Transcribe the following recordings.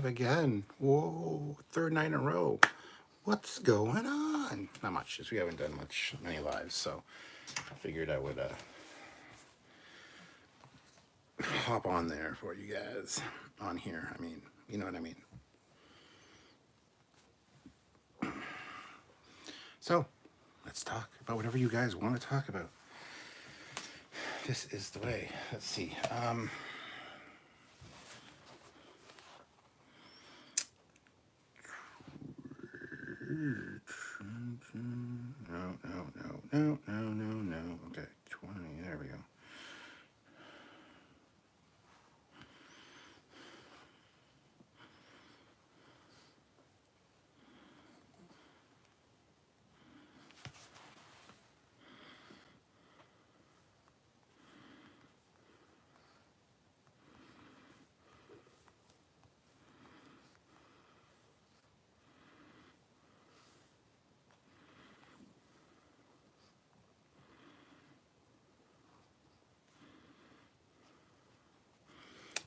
live again. Whoa, third night in a row. What's going on? Not much, just we haven't done many lives, so I figured I would hop on there for you guys on here. I mean, you know what I mean. So, let's talk about whatever you guys want to talk about. This is the way. Let's see. No. Okay, 20. There we go.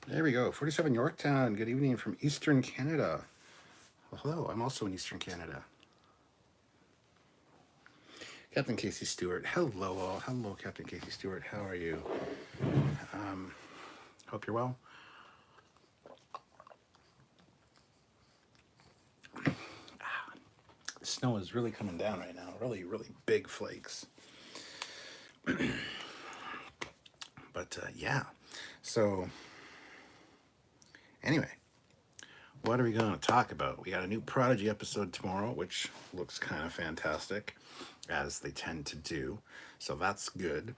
There we go. 47 Yorktown. Good evening from Eastern Canada. Well, hello. I'm also in Eastern Canada. Captain Casey Stewart. Hello, all. Hello, Captain Casey Stewart. How are you? Hope you're well. The snow is really coming down right now. Really, really big flakes. But yeah. So anyway, what are we going to talk about? We got a new Prodigy episode tomorrow, which looks kind of fantastic, as they tend to do. So that's good.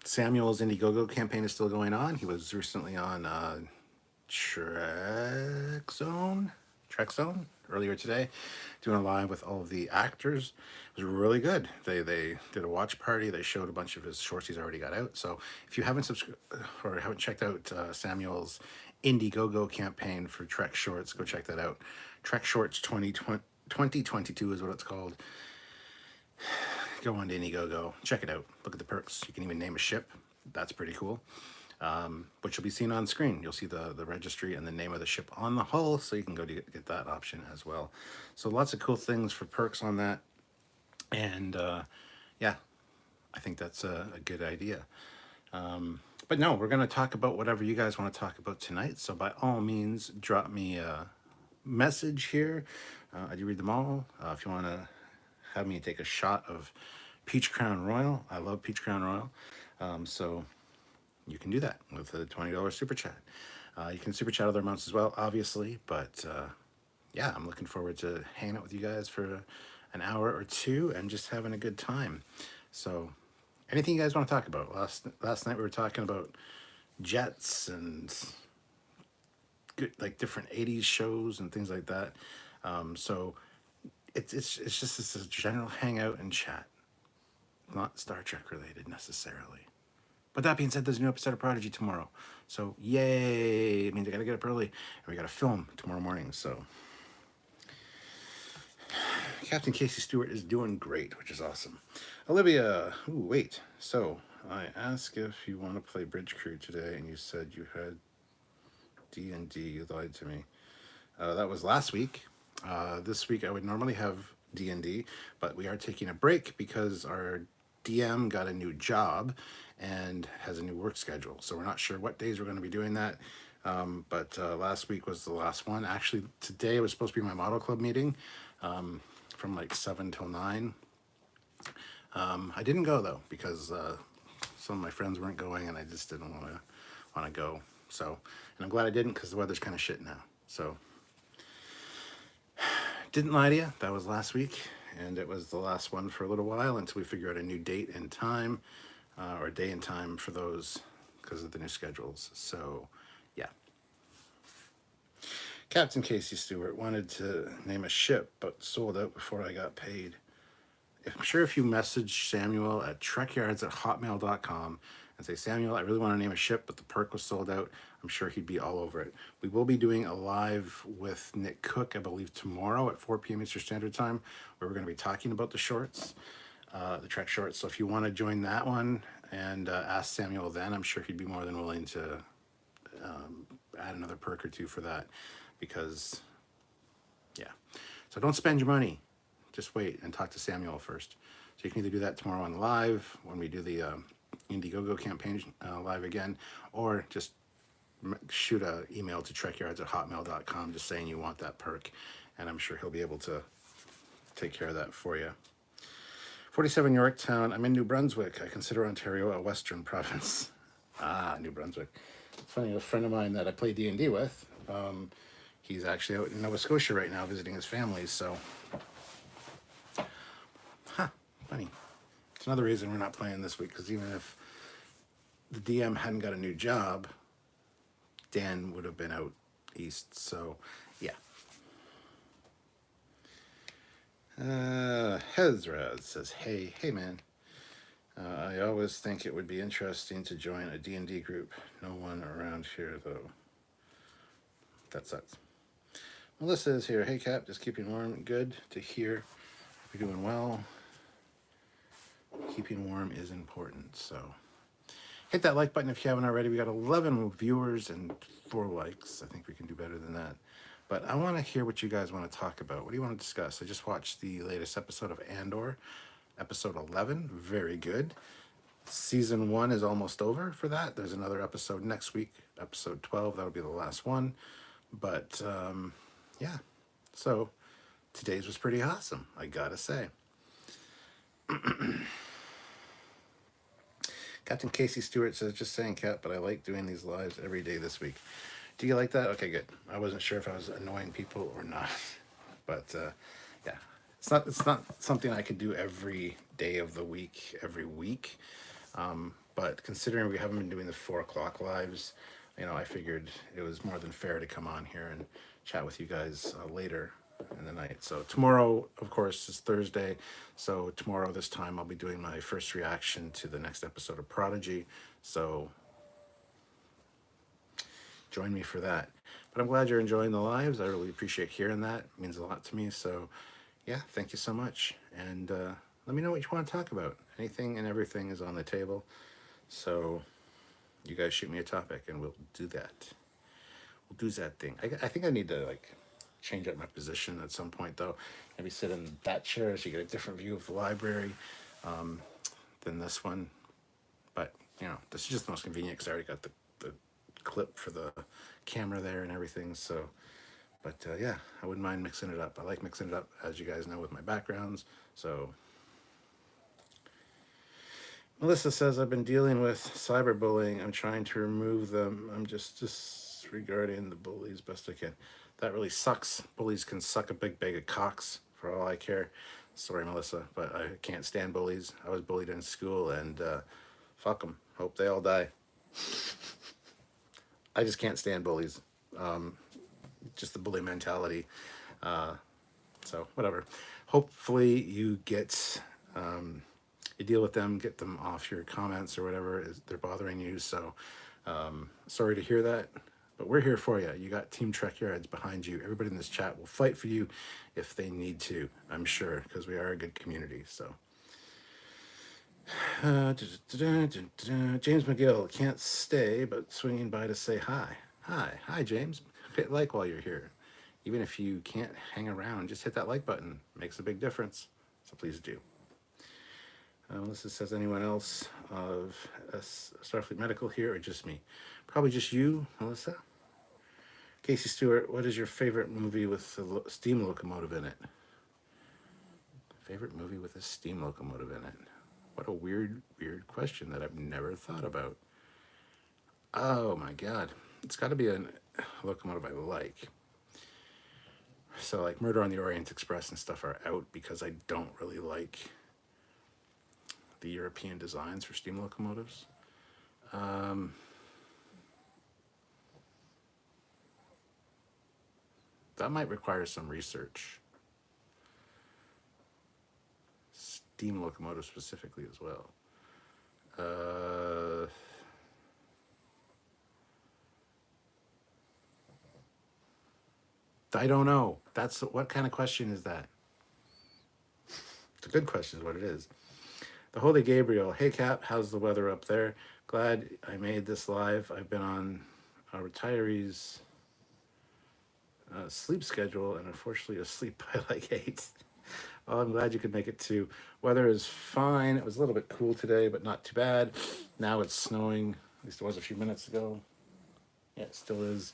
Samuel's Indiegogo campaign is still going on. He was recently on Trek Zone earlier today, doing a live with all of the actors. It was really good. They did a watch party. They showed a bunch of his shorts he's already got out. So if you haven't subscribed or haven't checked out Samuel's Indiegogo campaign for Trek Shorts, go check that out. Trek Shorts 2022 is what it's called. Go on to Indiegogo, check it out. Look at the perks. You can even name a ship. That's pretty cool. Which will be seen on screen. You'll see the registry and the name of the ship on the hull, so you can go to get that option as well. So lots of cool things for perks on that. And yeah, I think that's a good idea. But no, we're going to talk about whatever you guys want to talk about tonight. So by all means, drop me a message here. I do read them all. If you want to have me take a shot of Peach Crown Royal, I love Peach Crown Royal. So you can do that with a $20 super chat. You can super chat other amounts as well, obviously. But yeah, I'm looking forward to hanging out with you guys for an hour or two and just having a good time. So anything you guys want to talk about? Last night we were talking about jets and good, like different 80s shows and things like that. So it's just this a general hangout and chat, not Star Trek related necessarily. But that being said, there's a new episode of Prodigy tomorrow. So yay! It means I gotta get up early and we gotta film tomorrow morning. So Captain Casey Stewart is doing great, which is awesome. Olivia, ooh, wait. So I asked if you want to play Bridge Crew today, and you said you had D&D. You lied to me. That was last week. This week I would normally have D&D, but we are taking a break because our DM got a new job and has a new work schedule. So we're not sure what days we're going to be doing that. But last week was the last one. Actually, today was supposed to be my model club meeting from like 7 till 9. I didn't go though because some of my friends weren't going and I just didn't want to go. So, and I'm glad I didn't because the weather's kind of shit now. So didn't lie to you. That was last week, and it was the last one for a little while until we figure out a new date and time, or day and time for those because of the new schedules. So, yeah. Captain Casey Stewart wanted to name a ship, but sold out before I got paid. I'm sure if you message Samuel at trekyards@hotmail.com and say, Samuel, I really want to name a ship, but the perk was sold out, I'm sure he'd be all over it. We will be doing a live with Nick Cook, I believe, tomorrow at 4 p.m. Eastern Standard Time, where we're going to be talking about the shorts, the Trek shorts. So if you want to join that one and ask Samuel then, I'm sure he'd be more than willing to add another perk or two for that, because yeah. So don't spend your money. Just wait and talk to Samuel first. So you can either do that tomorrow on live when we do the Indiegogo campaign live again, or just shoot an email to trekyards@hotmail.com just saying you want that perk, and I'm sure he'll be able to take care of that for you. 47 Yorktown. I'm in New Brunswick. I consider Ontario a Western province. Ah, New Brunswick. It's funny, a friend of mine that I play D&D with, he's actually out in Nova Scotia right now visiting his family, so... Funny. It's another reason we're not playing this week, because even if the DM hadn't got a new job, Dan would have been out east, so yeah. Hezraz says, hey man, I always think it would be interesting to join a D&D group. No one around here though. That sucks. Melissa is here. Hey Cap, just keeping warm. Good to hear. You're doing well. Keeping warm is important, so hit that like button if you haven't already. We got 11 viewers and 4 likes. I think we can do better than that. But I want to hear what you guys want to talk about. What do you want to discuss? I just watched the latest episode of Andor, episode 11. Very good. Season 1 is almost over for that. There's another episode next week, episode 12. That'll be the last one. But yeah, so today's was pretty awesome, I gotta say. Captain Casey Stewart says, just saying, Cap, but I like doing these lives every day this week. Do you like that? Okay, good. I wasn't sure if I was annoying people or not. But yeah, it's not something I could do every day of the week, every week. But considering we haven't been doing the 4 o'clock lives, you know, I figured it was more than fair to come on here and chat with you guys later in the night. So tomorrow, of course, is Thursday. So tomorrow this time I'll be doing my first reaction to the next episode of Prodigy. So join me for that. But I'm glad you're enjoying the lives. I really appreciate hearing that. It means a lot to me. So yeah, thank you so much. And let me know what you want to talk about. Anything and everything is on the table. So you guys shoot me a topic and we'll do that. We'll do that thing. I think I need to like change up my position at some point though. Maybe sit in that chair so you get a different view of the library than this one. But you know, this is just the most convenient because I already got the clip for the camera there and everything. So, but yeah, I wouldn't mind mixing it up. I like mixing it up, as you guys know, with my backgrounds. So Melissa says, I've been dealing with cyberbullying. I'm trying to remove them. I'm just disregarding the bullies best I can. That really sucks. Bullies can suck a big bag of cocks for all I care. Sorry, Melissa, but I can't stand bullies. I was bullied in school, and fuck them. Hope they all die. I just can't stand bullies. Just the bully mentality. So whatever. Hopefully you get... you deal with them, get them off your comments or whatever they're bothering you. So sorry to hear that, but we're here for you. You got Team Trekyards behind you. Everybody in this chat will fight for you if they need to, I'm sure, because we are a good community. So James McGill, can't stay, but swinging by to say hi. Hi, James. Hit like while you're here. Even if you can't hang around, just hit that like button. Makes a big difference. So please do. Melissa says, anyone else of Starfleet Medical here or just me? Probably just you, Melissa. Casey Stewart, what is your favorite movie with a steam locomotive in it? Favorite movie with a steam locomotive in it? What a weird question that I've never thought about. Oh my God. It's got to be a locomotive I like. So like Murder on the Orient Express and stuff are out because I don't really like the European designs for steam locomotives. That might require some research. Steam locomotives specifically as well. I don't know. That's what kind of question is that? It's a good question is what it is. The Holy Gabriel. Hey Cap, how's the weather up there? Glad I made this live. I've been on retirees sleep schedule, and unfortunately asleep by like 8. Well, I'm glad you could make it too. Weather is fine. It was a little bit cool today, but not too bad. Now it's snowing. At least it was a few minutes ago. Yeah, it still is.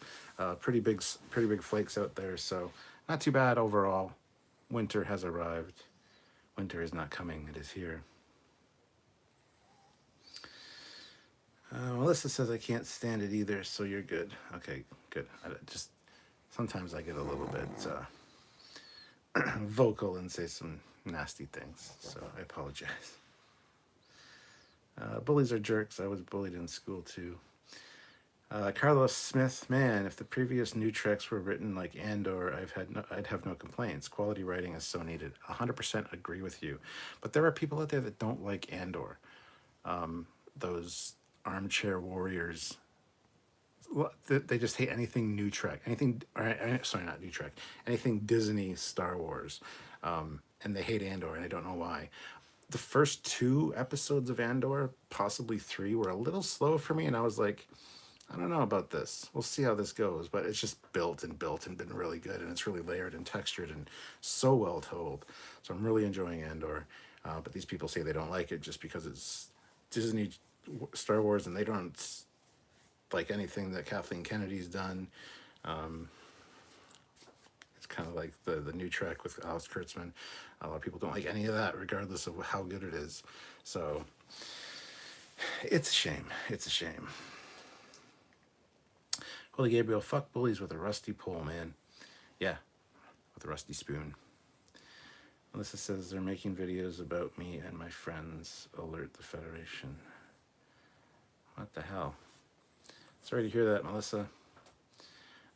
Pretty big flakes out there. So not too bad overall. Winter has arrived. Winter is not coming. It is here. Melissa says I can't stand it either, so you're good. Okay, good. Just sometimes I get a little bit vocal and say some nasty things, so I apologize. Bullies are jerks. I was bullied in school too. Carlos Smith, man, if the previous new Treks were written like Andor, I'd have no complaints. Quality writing is so needed. 100% agree with you. But there are people out there that don't like Andor. Those armchair warriors. They just hate anything new Trek. Sorry, not new Trek. Anything Disney, Star Wars. And they hate Andor, and I don't know why. The first 2 episodes of Andor, possibly 3, were a little slow for me, and I was like, I don't know about this. We'll see how this goes. But it's just built and been really good, and it's really layered and textured and so well told. So I'm really enjoying Andor. But these people say they don't like it just because it's Disney, Star Wars, and they don't like anything that Kathleen Kennedy's done. It's kind of like the new Trek with Alex Kurtzman. A lot of people don't like any of that, regardless of how good it is. So it's a shame. It's a shame. Holy Gabriel, fuck bullies with a rusty pole, man. Yeah, with a rusty spoon. Melissa says they're making videos about me and my friends. Alert the Federation. What the hell? Sorry to hear that, Melissa.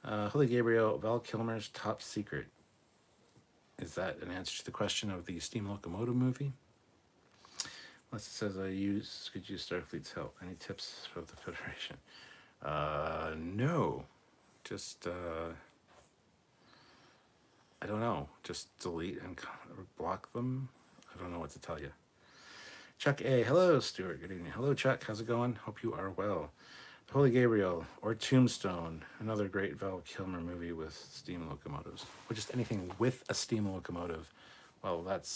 Holy Gabriel, Val Kilmer's Top Secret. Is that an answer to the question of the steam locomotive movie? Melissa says could use Starfleet's help. Any tips for the Federation? No. Just, I don't know. Just delete and block them. I don't know what to tell you. Chuck A. Hello, Stuart. Good evening. Hello, Chuck. How's it going? Hope you are well. Holy Gabriel or Tombstone, another great Val Kilmer movie with steam locomotives. Or just anything with a steam locomotive. Well, that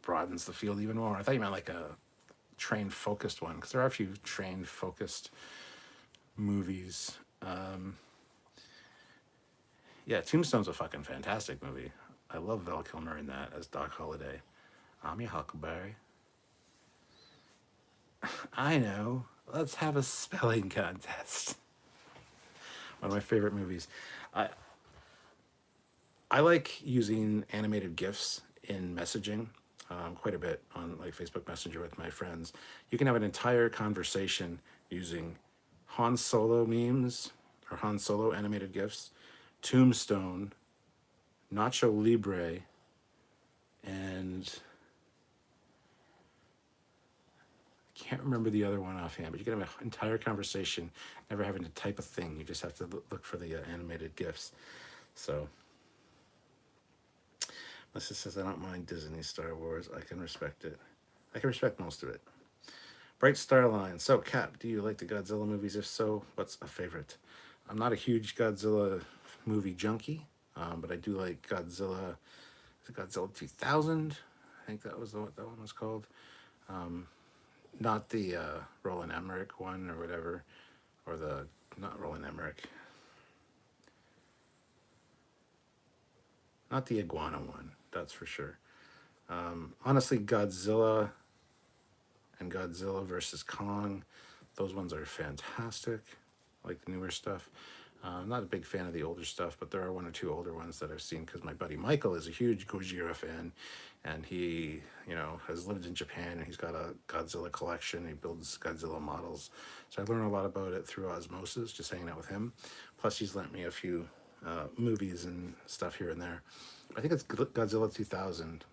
broadens the field even more. I thought you meant like a train-focused one, because there are a few train-focused movies. Yeah, Tombstone's a fucking fantastic movie. I love Val Kilmer in that as Doc Holliday. I'm your Huckleberry. I know. Let's have a spelling contest. One of my favorite movies. I like using animated GIFs in messaging quite a bit on like Facebook Messenger with my friends. You can have an entire conversation using Han Solo memes or Han Solo animated GIFs, Tombstone, Nacho Libre, and I can't remember the other one offhand, but you can have an entire conversation never having to type a thing. You just have to look for the animated GIFs. So, Melissa says, I don't mind Disney Star Wars. I can respect it. I can respect most of it. Bright Star Line. So, Cap, do you like the Godzilla movies? If so, what's a favorite? I'm not a huge Godzilla movie junkie, but I do like Godzilla. Is it Godzilla 2000? I think that was what that one was called. Not the Roland Emmerich one or whatever, or not Roland Emmerich. Not the iguana one, that's for sure. Honestly, Godzilla and Godzilla versus Kong, those ones are fantastic, like the newer stuff. I'm not a big fan of the older stuff, but there are 1 or 2 older ones that I've seen because my buddy Michael is a huge Gojira fan, and he, has lived in Japan, and he's got a Godzilla collection. He builds Godzilla models, so I learn a lot about it through osmosis, just hanging out with him. Plus, he's lent me a few movies and stuff here and there. I think it's Godzilla 2000,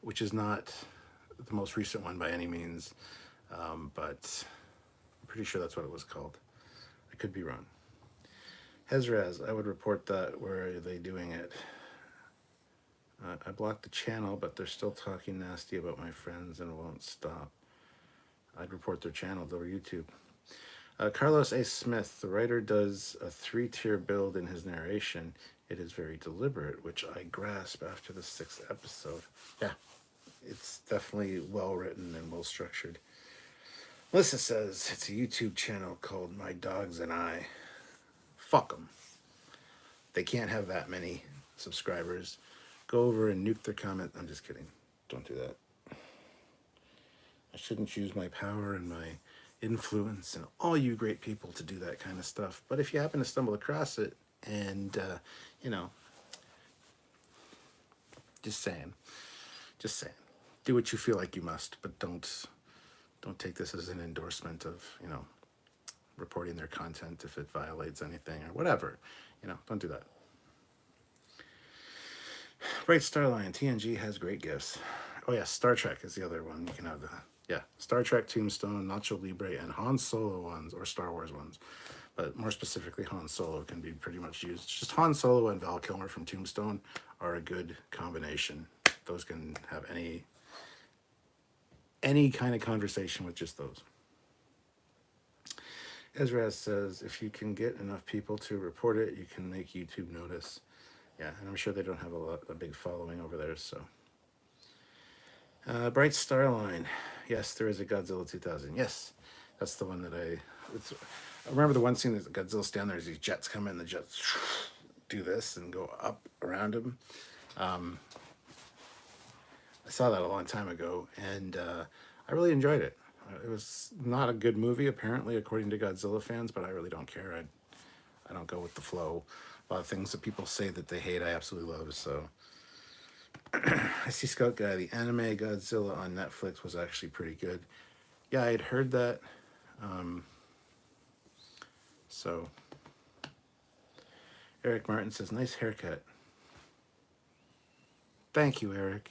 which is not the most recent one by any means, but I'm pretty sure that's what it was called. I could be wrong. Hezraz, I would report that. Where are they doing it? I blocked the channel, but they're still talking nasty about my friends and won't stop. I'd report their channel over YouTube. Carlos A. Smith, the writer, does a 3-tier build in his narration. It is very deliberate, which I grasp after the 6th episode. Yeah, it's definitely well written and well structured. Melissa says it's a YouTube channel called My Dogs and I. Fuck them. They can't have that many subscribers. Go over and nuke their comment. I'm just kidding. Don't do that. I shouldn't use my power and my influence and all you great people to do that kind of stuff. But if you happen to stumble across it and, you know, just saying, do what you feel like you must, but don't take this as an endorsement of, you know, reporting their content if it violates anything or whatever. You know, don't do that. Bright Starline, TNG has great gifts. Oh yeah, Star Trek is the other one. You can have the, yeah, Star Trek, Tombstone, Nacho Libre, and Han Solo ones, or Star Wars ones. But more specifically, Han Solo can be pretty much used. Just Han Solo and Val Kilmer from Tombstone are a good combination. Those can have any kind of conversation with just those. Ezra says, if you can get enough people to report it, you can make YouTube notice. Yeah, and I'm sure they don't have a big following over there, so. Bright Starline. Yes, there is a Godzilla 2000. Yes, that's the one that I remember the one scene that Godzilla's down there as these jets come in, the jets do this and go up around him. I saw that a long time ago, and I really enjoyed it. It was not a good movie, apparently, according to Godzilla fans, but I really don't care. I don't go with the flow. A lot of things that people say that they hate, I absolutely love, so. I see Scout Guy, the anime Godzilla on Netflix was actually pretty good. Yeah, I had heard that. So, Eric Martin says, nice haircut. Thank you, Eric.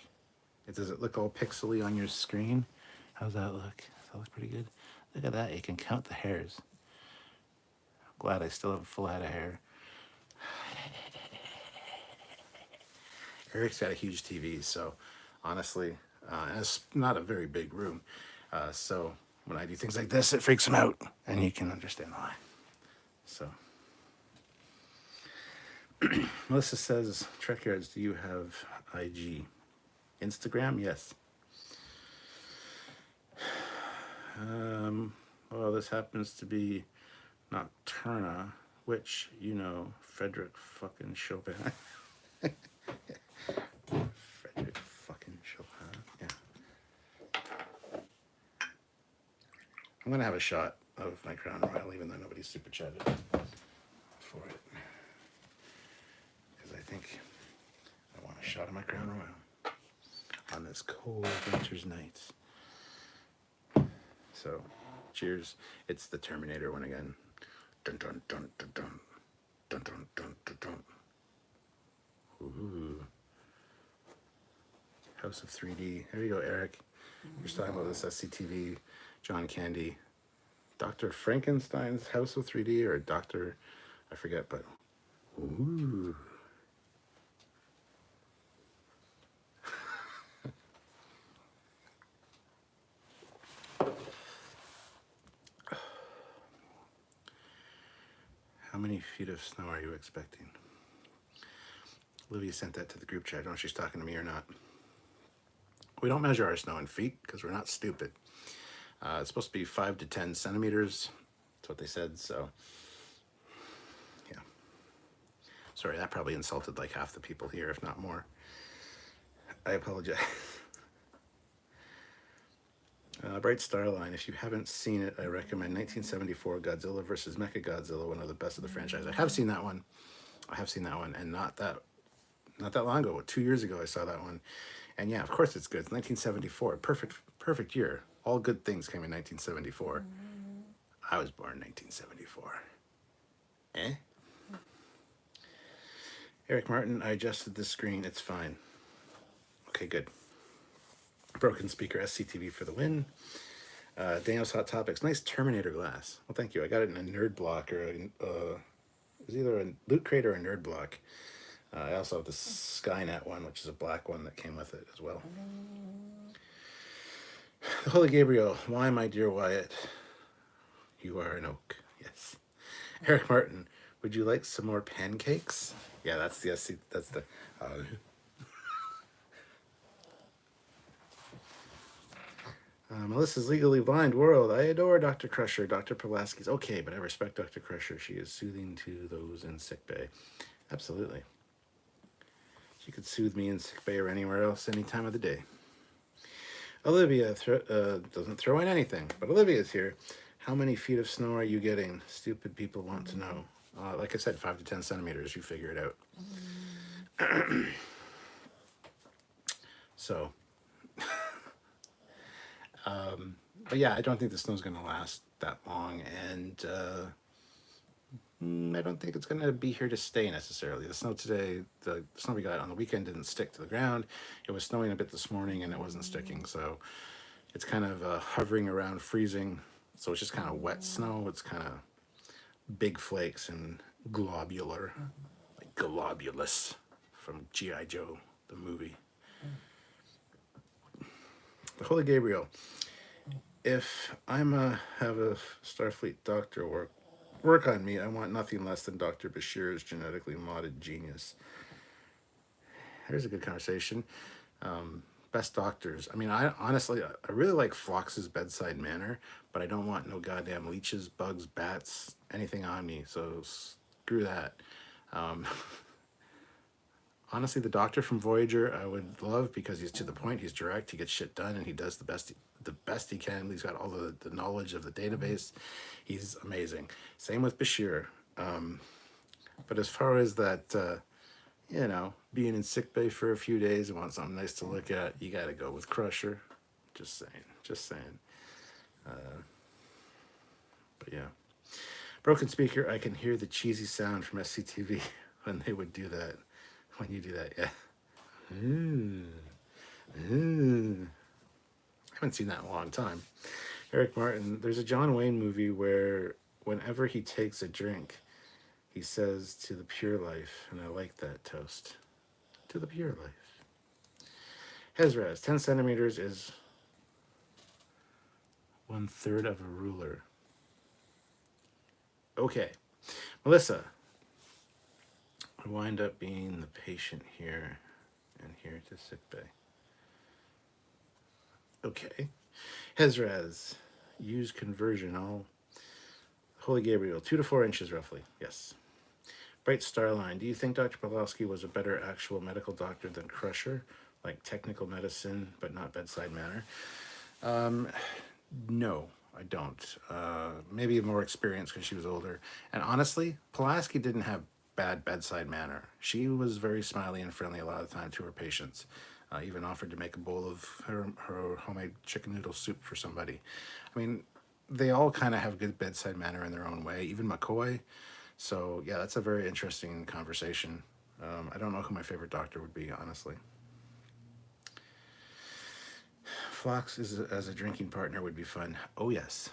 Does it look all pixely on your screen? How's that look? Does that look pretty good? Look at that, you can count the hairs. I'm glad I still have a full head of hair. Eric's got a huge TV, so honestly, and it's not a very big room. So when I do things like this, it freaks him out, and you can understand why. So, Melissa says, Trekyards, do you have IG? Instagram? Yes. Well, this happens to be Nocturna, which, you know, Frederick fucking Chopin. Frederick fucking Chopin, yeah. I'm gonna have a shot of my Crown Royal, even though nobody's super chatted for it. Because I think I want a shot of my Crown Royal on this cold winter's night. So, cheers. It's the Terminator one again. Dun dun dun dun dun. Dun dun dun dun dun. Ooh. House of 3D. There you go, Eric. You're talking about this SCTV, John Candy. Dr. Frankenstein's House of 3D, or Dr. I forget, but ooh. How many feet of snow are you expecting? Olivia sent that to the group chat. I don't know if she's talking to me or not. We don't measure our snow in feet because we're not stupid. It's supposed to be 5 to 10 centimeters. That's what they said, so yeah. Sorry, that probably insulted like half the people here, if not more. I apologize. Bright Starline, if you haven't seen it, I recommend 1974 Godzilla vs. Mechagodzilla, one of the best of the franchise. I have seen that one. And not that long ago, 2 years ago, I saw that one. And yeah, of course it's good. It's 1974, perfect year. All good things came in 1974. I was born in 1974. Eh? Eric Martin, I adjusted the screen. It's fine. Okay, good. Broken speaker, SCTV for the win. Daniel's Hot Topics. Nice Terminator glass. Well, thank you. I got it in a nerd block, or it was either a Loot Crate or a nerd block. I also have the Skynet one, which is a black one that came with it as well. The Holy Gabriel. Why, my dear Wyatt, you are an oak. Eric Martin, would you like some more pancakes? Yeah, that's the SC, that's the. Melissa's Legally Blind World. I adore Dr. Crusher. Dr. Pulaski's okay, but I respect Dr. Crusher. She is soothing to those in sickbay. Absolutely. She could soothe me in sickbay or anywhere else any time of the day. Olivia doesn't throw in anything, but Olivia's here. How many feet of snow are you getting? Stupid people want to know. Like I said, 5 to 10 centimeters. You figure it out. So, but yeah, I don't think the snow's going to last that long, and I don't think it's going to be here to stay necessarily. The snow today, the snow we got on the weekend didn't stick to the ground. It was snowing a bit this morning, and it wasn't sticking. So it's kind of hovering around freezing. So it's just kind of wet snow. It's kind of big flakes and globular, like globulous from G.I. Joe, the movie. The Holy Gabriel. If I'm have a Starfleet doctor work on me, I want nothing less than Dr. Bashir's genetically modded genius. There's a good conversation. Best doctors. I mean, I honestly, I really like Phlox's bedside manner, but I don't want no goddamn leeches, bugs, bats, anything on me. So screw that. Honestly, the doctor from Voyager I would love because he's to the point, he's direct, he gets shit done, and he does the best he can. He's got all the knowledge of the database. He's amazing. Same with Bashir. But as far as that, being in sick bay for a few days and want something nice to look at, you got to go with Crusher. Just saying. Just saying. But yeah. Broken speaker, I can hear the cheesy sound from SCTV when they would do that. When you do that, yeah. I haven't seen that in a long time. Eric Martin, there's a John Wayne movie where whenever he takes a drink, he says to the pure life, and I like that toast. To the pure life. Hezraz, 10 centimeters is 1/3 of a ruler. Okay. Melissa, I wind up being the patient here and here to sickbay. Okay. Hezraz, use conversion. Holy Gabriel, 2 to 4 inches roughly. Yes. Bright Starline, do you think Dr. Pawlowski was a better actual medical doctor than Crusher? Like technical medicine, but not bedside manner? No, I don't. Maybe more experience because she was older. And honestly, Pulaski didn't have bad bedside manner. She was very smiley and friendly a lot of the time to her patients. Even offered to make a bowl of her homemade chicken noodle soup for somebody. I mean, they all kind of have good bedside manner in their own way, even McCoy. So, yeah, that's a very interesting conversation. I don't know who my favorite doctor would be, honestly. Phlox as a drinking partner would be fun. Oh, yes.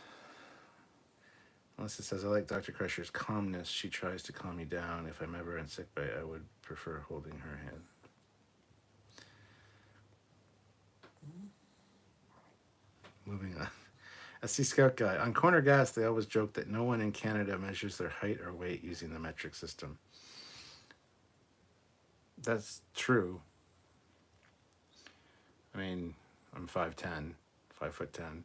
Melissa says, I like Dr. Crusher's calmness. She tries to calm me down. If I'm ever in sickbay, I would prefer holding her hand. Moving on. SC Scout Guy. On Corner Gas, they always joke that no one in Canada measures their height or weight using the metric system. That's true. I mean, I'm 5'10", 5'10",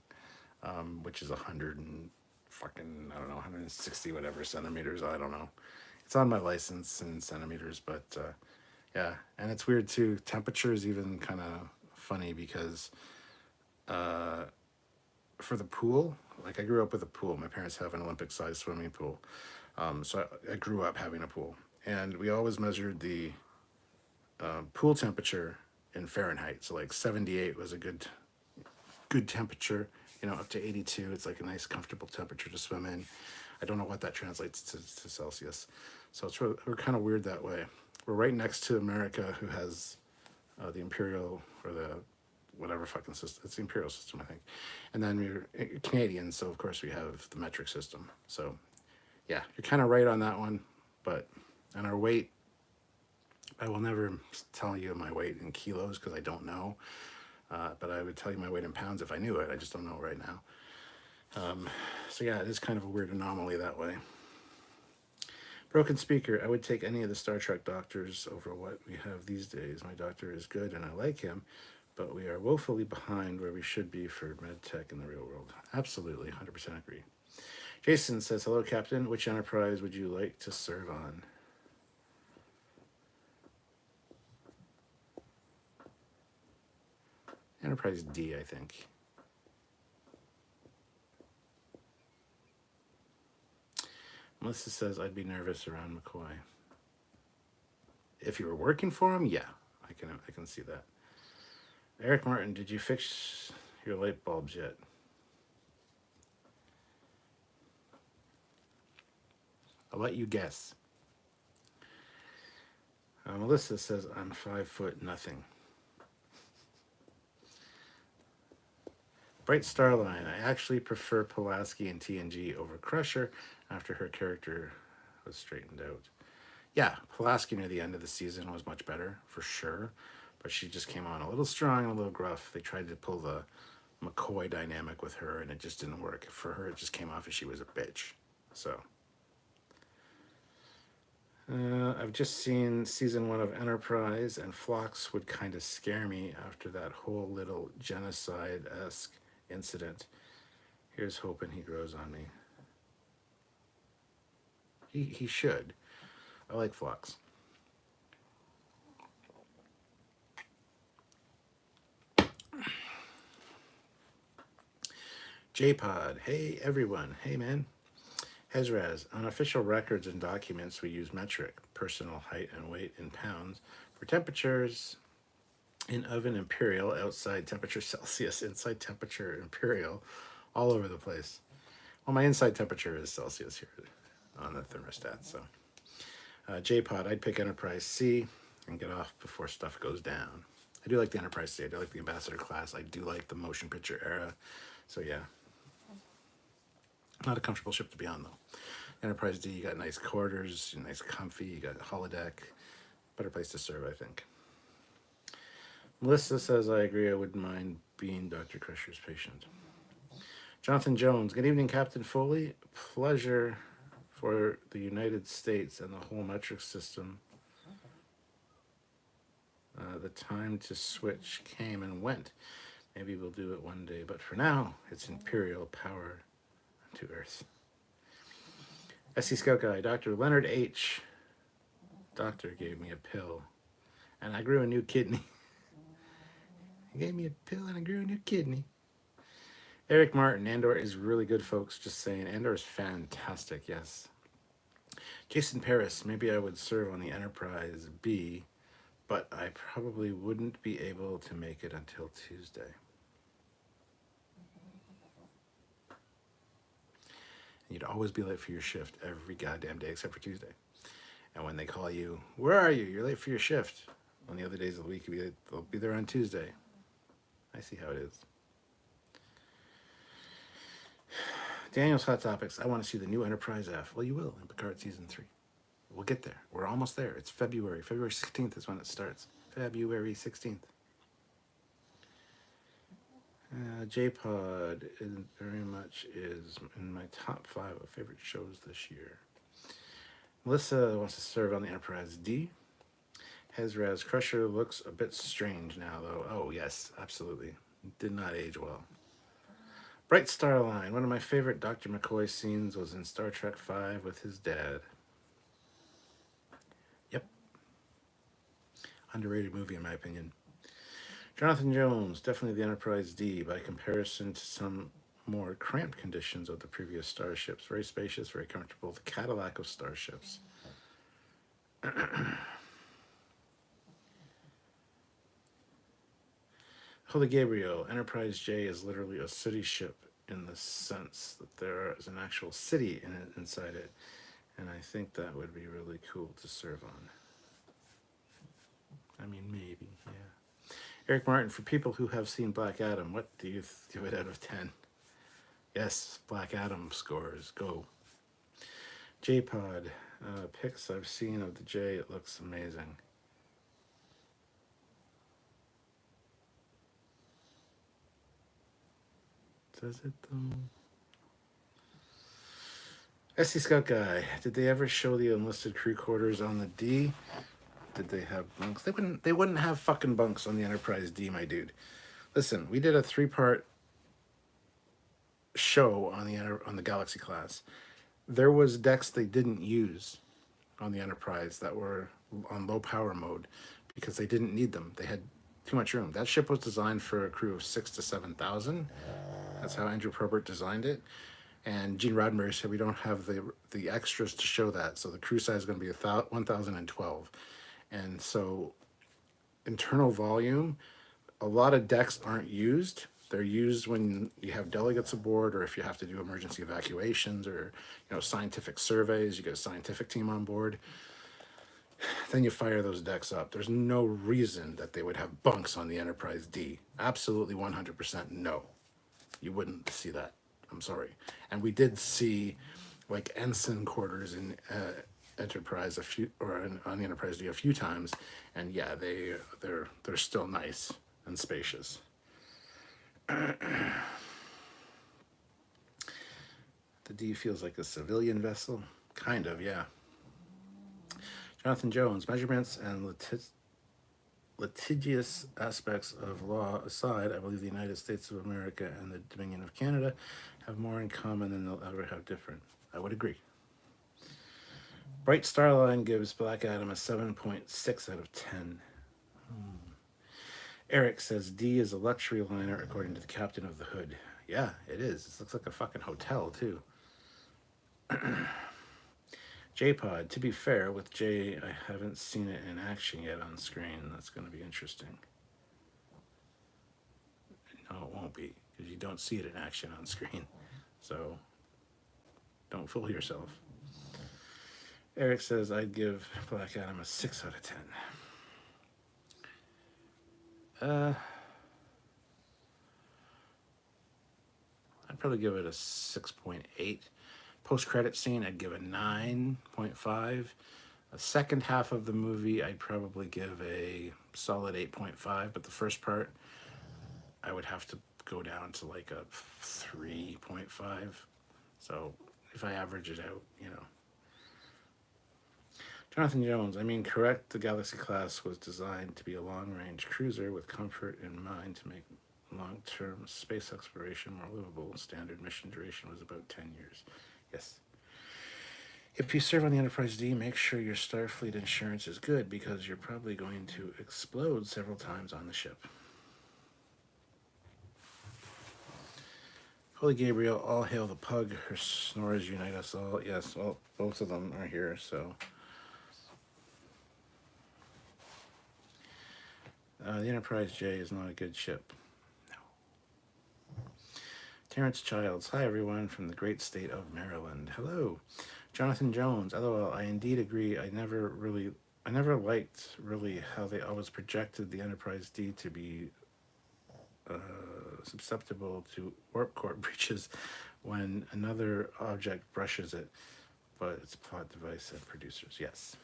which is 100 and fucking, I don't know, 160 whatever centimeters. I don't know. It's on my license in centimeters, but yeah. And it's weird too. Temperature is even kind of funny because for the pool, like I grew up with a pool. My parents have an Olympic-sized swimming pool. So I grew up having a pool. And we always measured the pool temperature in Fahrenheit. So like 78 was a good temperature. Up to 82, it's like a nice, comfortable temperature to swim in. I don't know what that translates to Celsius. So we're kind of weird that way. We're right next to America, who has the imperial or the whatever fucking system. It's the imperial system, I think. And then we're Canadian, so of course we have the metric system. So yeah, you're kind of right on that one. And our weight, I will never tell you my weight in kilos because I don't know. But I would tell you my weight in pounds if I knew it. I just don't know right now. So yeah, it is kind of a weird anomaly that way. Broken speaker. I would take any of the Star Trek doctors over what we have these days. My doctor is good and I like him, but we are woefully behind where we should be for med tech in the real world. Absolutely, 100% agree. Jason says, hello, Captain. Which Enterprise would you like to serve on? Enterprise D, I think. Melissa says, I'd be nervous around McCoy. If you were working for him, yeah, I can see that. Eric Martin, did you fix your light bulbs yet? I'll let you guess. Melissa says, I'm 5'0" nothing. Bright Starline, I actually prefer Pulaski in TNG over Crusher after her character was straightened out. Yeah, Pulaski near the end of the season was much better, for sure. But she just came on a little strong and a little gruff. They tried to pull the McCoy dynamic with her, and it just didn't work. For her, it just came off as she was a bitch. So, I've just seen season 1 of Enterprise, and Phlox would kind of scare me after that whole little genocide-esque incident. Here's hoping he grows on me. He should. I like Phlox. J-Pod, hey everyone, hey man. Hezraz, on official records and documents we use metric, personal height and weight in pounds, for temperatures in oven imperial, outside temperature Celsius, inside temperature imperial, all over the place. Well, my inside temperature is Celsius here on the thermostat, so. J-Pod, I'd pick Enterprise C and get off before stuff goes down. I do like the Enterprise C, I do like the Ambassador class, I do like the motion picture era, so yeah. Not a comfortable ship to be on, though. Enterprise D, you got nice quarters, nice comfy, you got holodeck. Better place to serve, I think. Melissa says, I agree, I wouldn't mind being Dr. Crusher's patient. Jonathan Jones, good evening, Captain Foley. Pleasure for the United States and the whole metric system. The time to switch came and went. Maybe we'll do it one day, but for now, it's Imperial power to Earth. SC Scout Guy, Dr. Leonard H. Doctor gave me a pill, and I grew a new kidney. He gave me a pill, and I grew a new kidney. Eric Martin, Andor is really good, folks. Just saying, Andor is fantastic, yes. Jason Paris, maybe I would serve on the Enterprise B, but I probably wouldn't be able to make it until Tuesday. You'd always be late for your shift every goddamn day except for Tuesday. And when they call you, where are you? You're late for your shift. On the other days of the week, they'll be there on Tuesday. I see how it is. Daniel's Hot Topics. I want to see the new Enterprise F. Well, you will in Picard Season 3. We'll get there. We're almost there. It's February. February 16th is when it starts. February 16th. J-Pod very much is in my top 5 of favorite shows this year. Melissa wants to serve on the Enterprise D. Hezraz Crusher looks a bit strange now, though. Oh, yes, absolutely. Did not age well. Bright Starline. One of my favorite Dr. McCoy scenes was in Star Trek V with his dad. Yep. Underrated movie, in my opinion. Jonathan Jones, definitely the Enterprise D by comparison to some more cramped conditions of the previous starships. Very spacious, very comfortable. The Cadillac of starships. Holy Gabriel, Enterprise J is literally a city ship in the sense that there is an actual city inside it. And I think that would be really cool to serve on. I mean, maybe, yeah. Eric Martin, for people who have seen Black Adam, what do you give it out of 10? Yes, Black Adam scores. Go. J-Pod, pics I've seen of the J, it looks amazing. Does it though? SC Scout Guy, did they ever show the enlisted crew quarters on the D? Did they have bunks? They wouldn't have fucking bunks on the Enterprise D, my dude. Listen, we did a 3-part show on the Galaxy class. There was decks they didn't use on the Enterprise that were on low power mode because they didn't need them. They had too much room. That ship was designed for a crew of 6,000 to 7,000. That's how Andrew Probert designed it. And Gene Roddenberry said we don't have the extras to show that, so the crew size is going to be 1,012. And so internal volume, a lot of decks aren't used. They're used when you have delegates aboard, or if you have to do emergency evacuations, or scientific surveys. You get a scientific team on board. Then you fire those decks up. There's no reason that they would have bunks on the Enterprise D. Absolutely 100% no. You wouldn't see that. I'm sorry. And we did see like ensign quarters in Enterprise on the Enterprise D a few times, and yeah, they're still nice and spacious. The D feels like a civilian vessel, kind of, yeah. Jonathan Jones, measurements and litigious aspects of law aside, I believe the United States of America and the Dominion of Canada have more in common than they'll ever have different. I would agree. Bright Starline gives Black Adam a 7.6 out of 10. Eric says D is a luxury liner according to the captain of the Hood. Yeah, it is. It looks like a fucking hotel, too. J-Pod, to be fair, with J, I haven't seen it in action yet on screen. That's going to be interesting. No, it won't be, because you don't see it in action on screen. So, don't fool yourself. Eric says I'd give Black Adam a 6 out of 10. I'd probably give it a 6.8. Post-credit scene, I'd give a 9.5. The second half of the movie, I'd probably give a solid 8.5. But the first part, I would have to go down to like a 3.5. So if I average it out, Jonathan Jones, I mean, correct, the Galaxy class was designed to be a long-range cruiser with comfort in mind to make long-term space exploration more livable. Standard mission duration was about 10 years. Yes. If you serve on the Enterprise D, make sure your Starfleet insurance is good because you're probably going to explode several times on the ship. Holy Gabriel, all hail the pug. Her snores unite us all. Yes, well, both of them are here, so... the Enterprise J is not a good ship. No. Terrence Childs. Hi, everyone, from the great state of Maryland. Hello. Jonathan Jones. LOL. I indeed agree. I never liked really how they always projected the Enterprise D to be susceptible to warp core breaches when another object brushes it. But it's a plot device, said producers. Yes.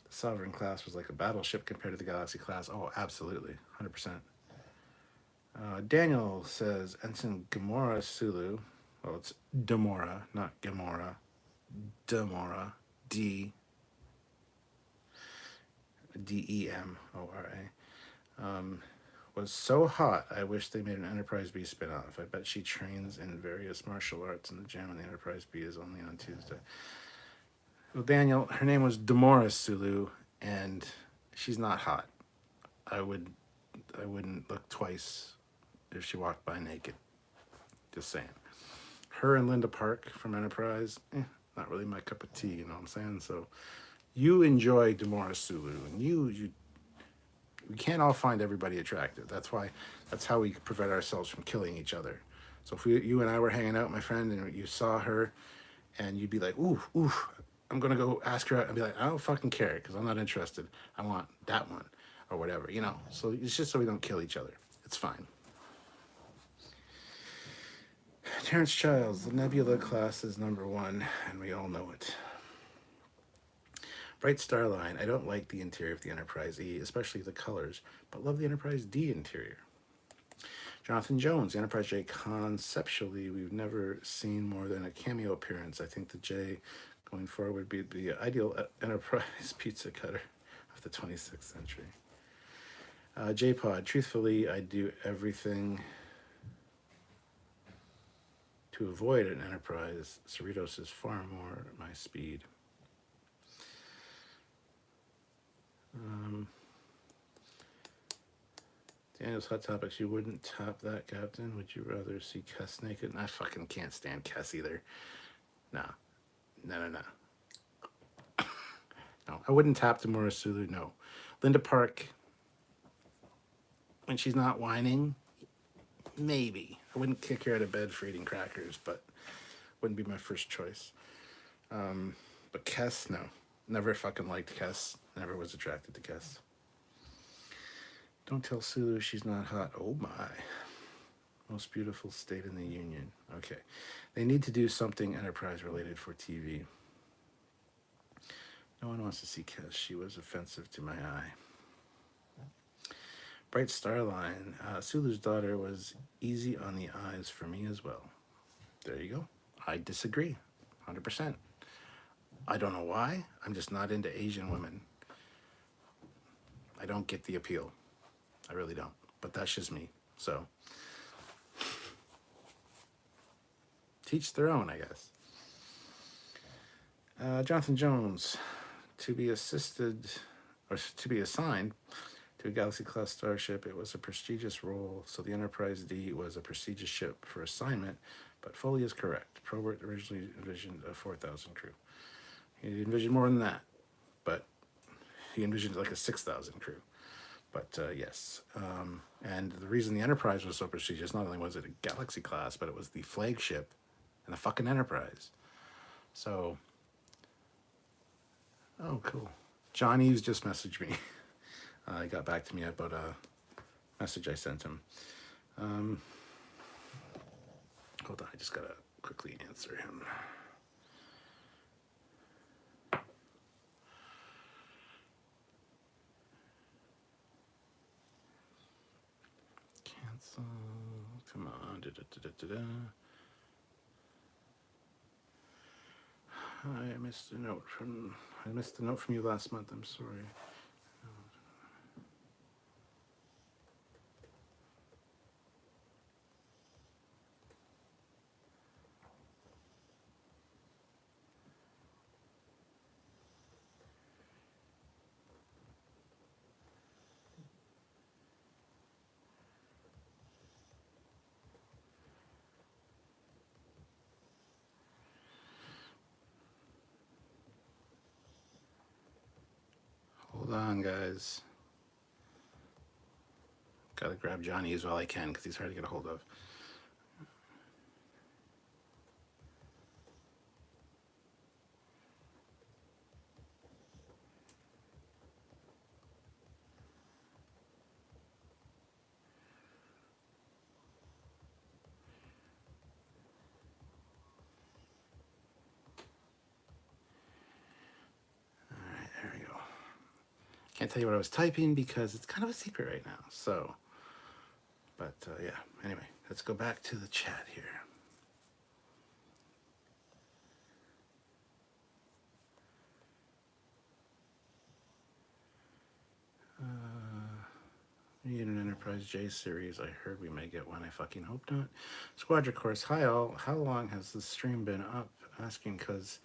Sovereign class was like a battleship compared to the Galaxy class. Oh, absolutely. 100%. Daniel says, Ensign Gamora Sulu. Well, it's Demora, not Gamora. Demora. D-E-M-O-R-A. Was so hot, I wish they made an Enterprise B spinoff. I bet she trains in various martial arts in the gym, and the Enterprise B is only on Tuesday. Well, Daniel, her name was Demora Sulu, and she's not hot. I wouldn't look twice if she walked by naked. Just saying. Her and Linda Park from Enterprise, not really my cup of tea, you know what I'm saying? So you enjoy Demora Sulu, and we can't all find everybody attractive. That's how we prevent ourselves from killing each other. So if you and I were hanging out, my friend, and you saw her, and you'd be like, ooh, I'm going to go ask her out and be like, I don't fucking care because I'm not interested. I want that one or whatever, So it's just so we don't kill each other. It's fine. Terrence Childs, the Nebula class is #1, and we all know it. Bright Starline, I don't like the interior of the Enterprise E, especially the colors, but love the Enterprise D interior. Jonathan Jones, the Enterprise J. Conceptually, we've never seen more than a cameo appearance. I think the J going forward would be the ideal Enterprise pizza cutter of the 26th century. J-Pod, truthfully, I do everything to avoid an Enterprise. Cerritos is far more my speed. Daniel's Hot Topics, you wouldn't top that, Captain? Would you rather see Kess naked? I fucking can't stand Kess either. No. No. No, I wouldn't tap Tamura Sulu, no. Linda Park, when she's not whining, maybe. I wouldn't kick her out of bed for eating crackers, but wouldn't be my first choice. But Kess, no. Never fucking liked Kess. Never was attracted to Kess. Don't tell Sulu she's not hot. Oh my. Most beautiful state in the Union. Okay. They need to do something Enterprise related for TV. No one wants to see Kess. She was offensive to my eye. Bright Starline. Sulu's daughter was easy on the eyes for me as well. There you go. I disagree. 100%. I don't know why. I'm just not into Asian women. I don't get the appeal. I really don't. But that's just me. So, teach their own, I guess. Jonathan Jones, to be assisted, or to be assigned to a Galaxy-class starship, it was a prestigious role, so the Enterprise D was a prestigious ship for assignment, but Foley is correct. Probert originally envisioned a 4,000 crew. He envisioned more than that, but he envisioned like a 6,000 crew. But yes, and the reason the Enterprise was so prestigious, not only was it a Galaxy class, but it was the flagship and the fucking Enterprise. So, oh, cool. John Eves just messaged me. He got back to me about a message I sent him. Hold on, I just gotta quickly answer him. Cancel. Come on. I missed a note from you last month. I'm sorry. Hold on, guys. Gotta grab Johnny as well I can because he's hard to get a hold of. Can't tell you what I was typing because it's kind of a secret right now. So, but yeah, anyway, let's go back to the chat here. We need an Enterprise J series. I heard we may get one. I fucking hope not. Squadra Course, hi all. How long has this stream been up? Asking because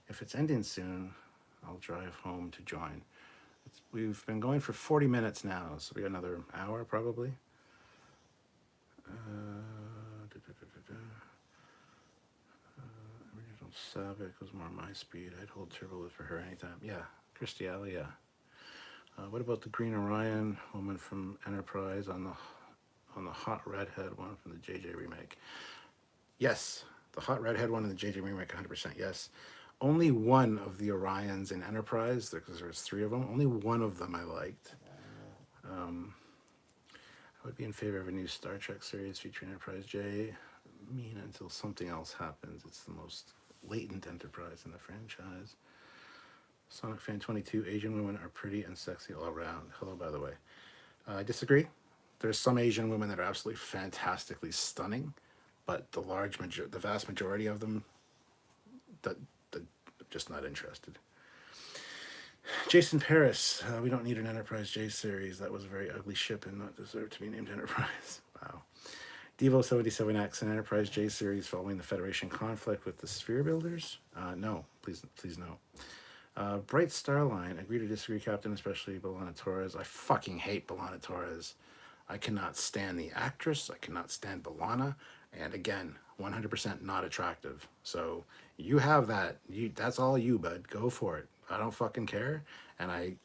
if it's ending soon, I'll drive home to join. We've been going for 40 minutes now, so we got another hour probably. Original Savick was more my speed. I'd hold turbo lift for her anytime. Yeah, Christy Alley, yeah. What about the Green Orion woman from Enterprise on the hot redhead one from the JJ remake? Yes, the hot redhead one in the JJ remake, 100% yes. Only one of the Orions in Enterprise, because there's 3 of them, only one of them I liked. I would be in favor of a new Star Trek series featuring Enterprise J. Until something else happens. It's the most latent Enterprise in the franchise. Sonic Fan 22, Asian women are pretty and sexy all around. Hello, by the way. I disagree. There's some Asian women that are absolutely fantastically stunning, but the vast majority of them, that, that just not interested. Jason Paris, we don't need an Enterprise J series. That was a very ugly ship and not deserve to be named Enterprise. Wow. Devo 77X, an Enterprise J series following the Federation conflict with the Sphere Builders? No, please no. Bright Starline, agree to disagree, Captain, especially B'Elanna Torres. I fucking hate B'Elanna Torres. I cannot stand the actress. I cannot stand B'Elanna. And again, 100% not attractive. So you have that. That's all you, bud. Go for it. I don't fucking care. And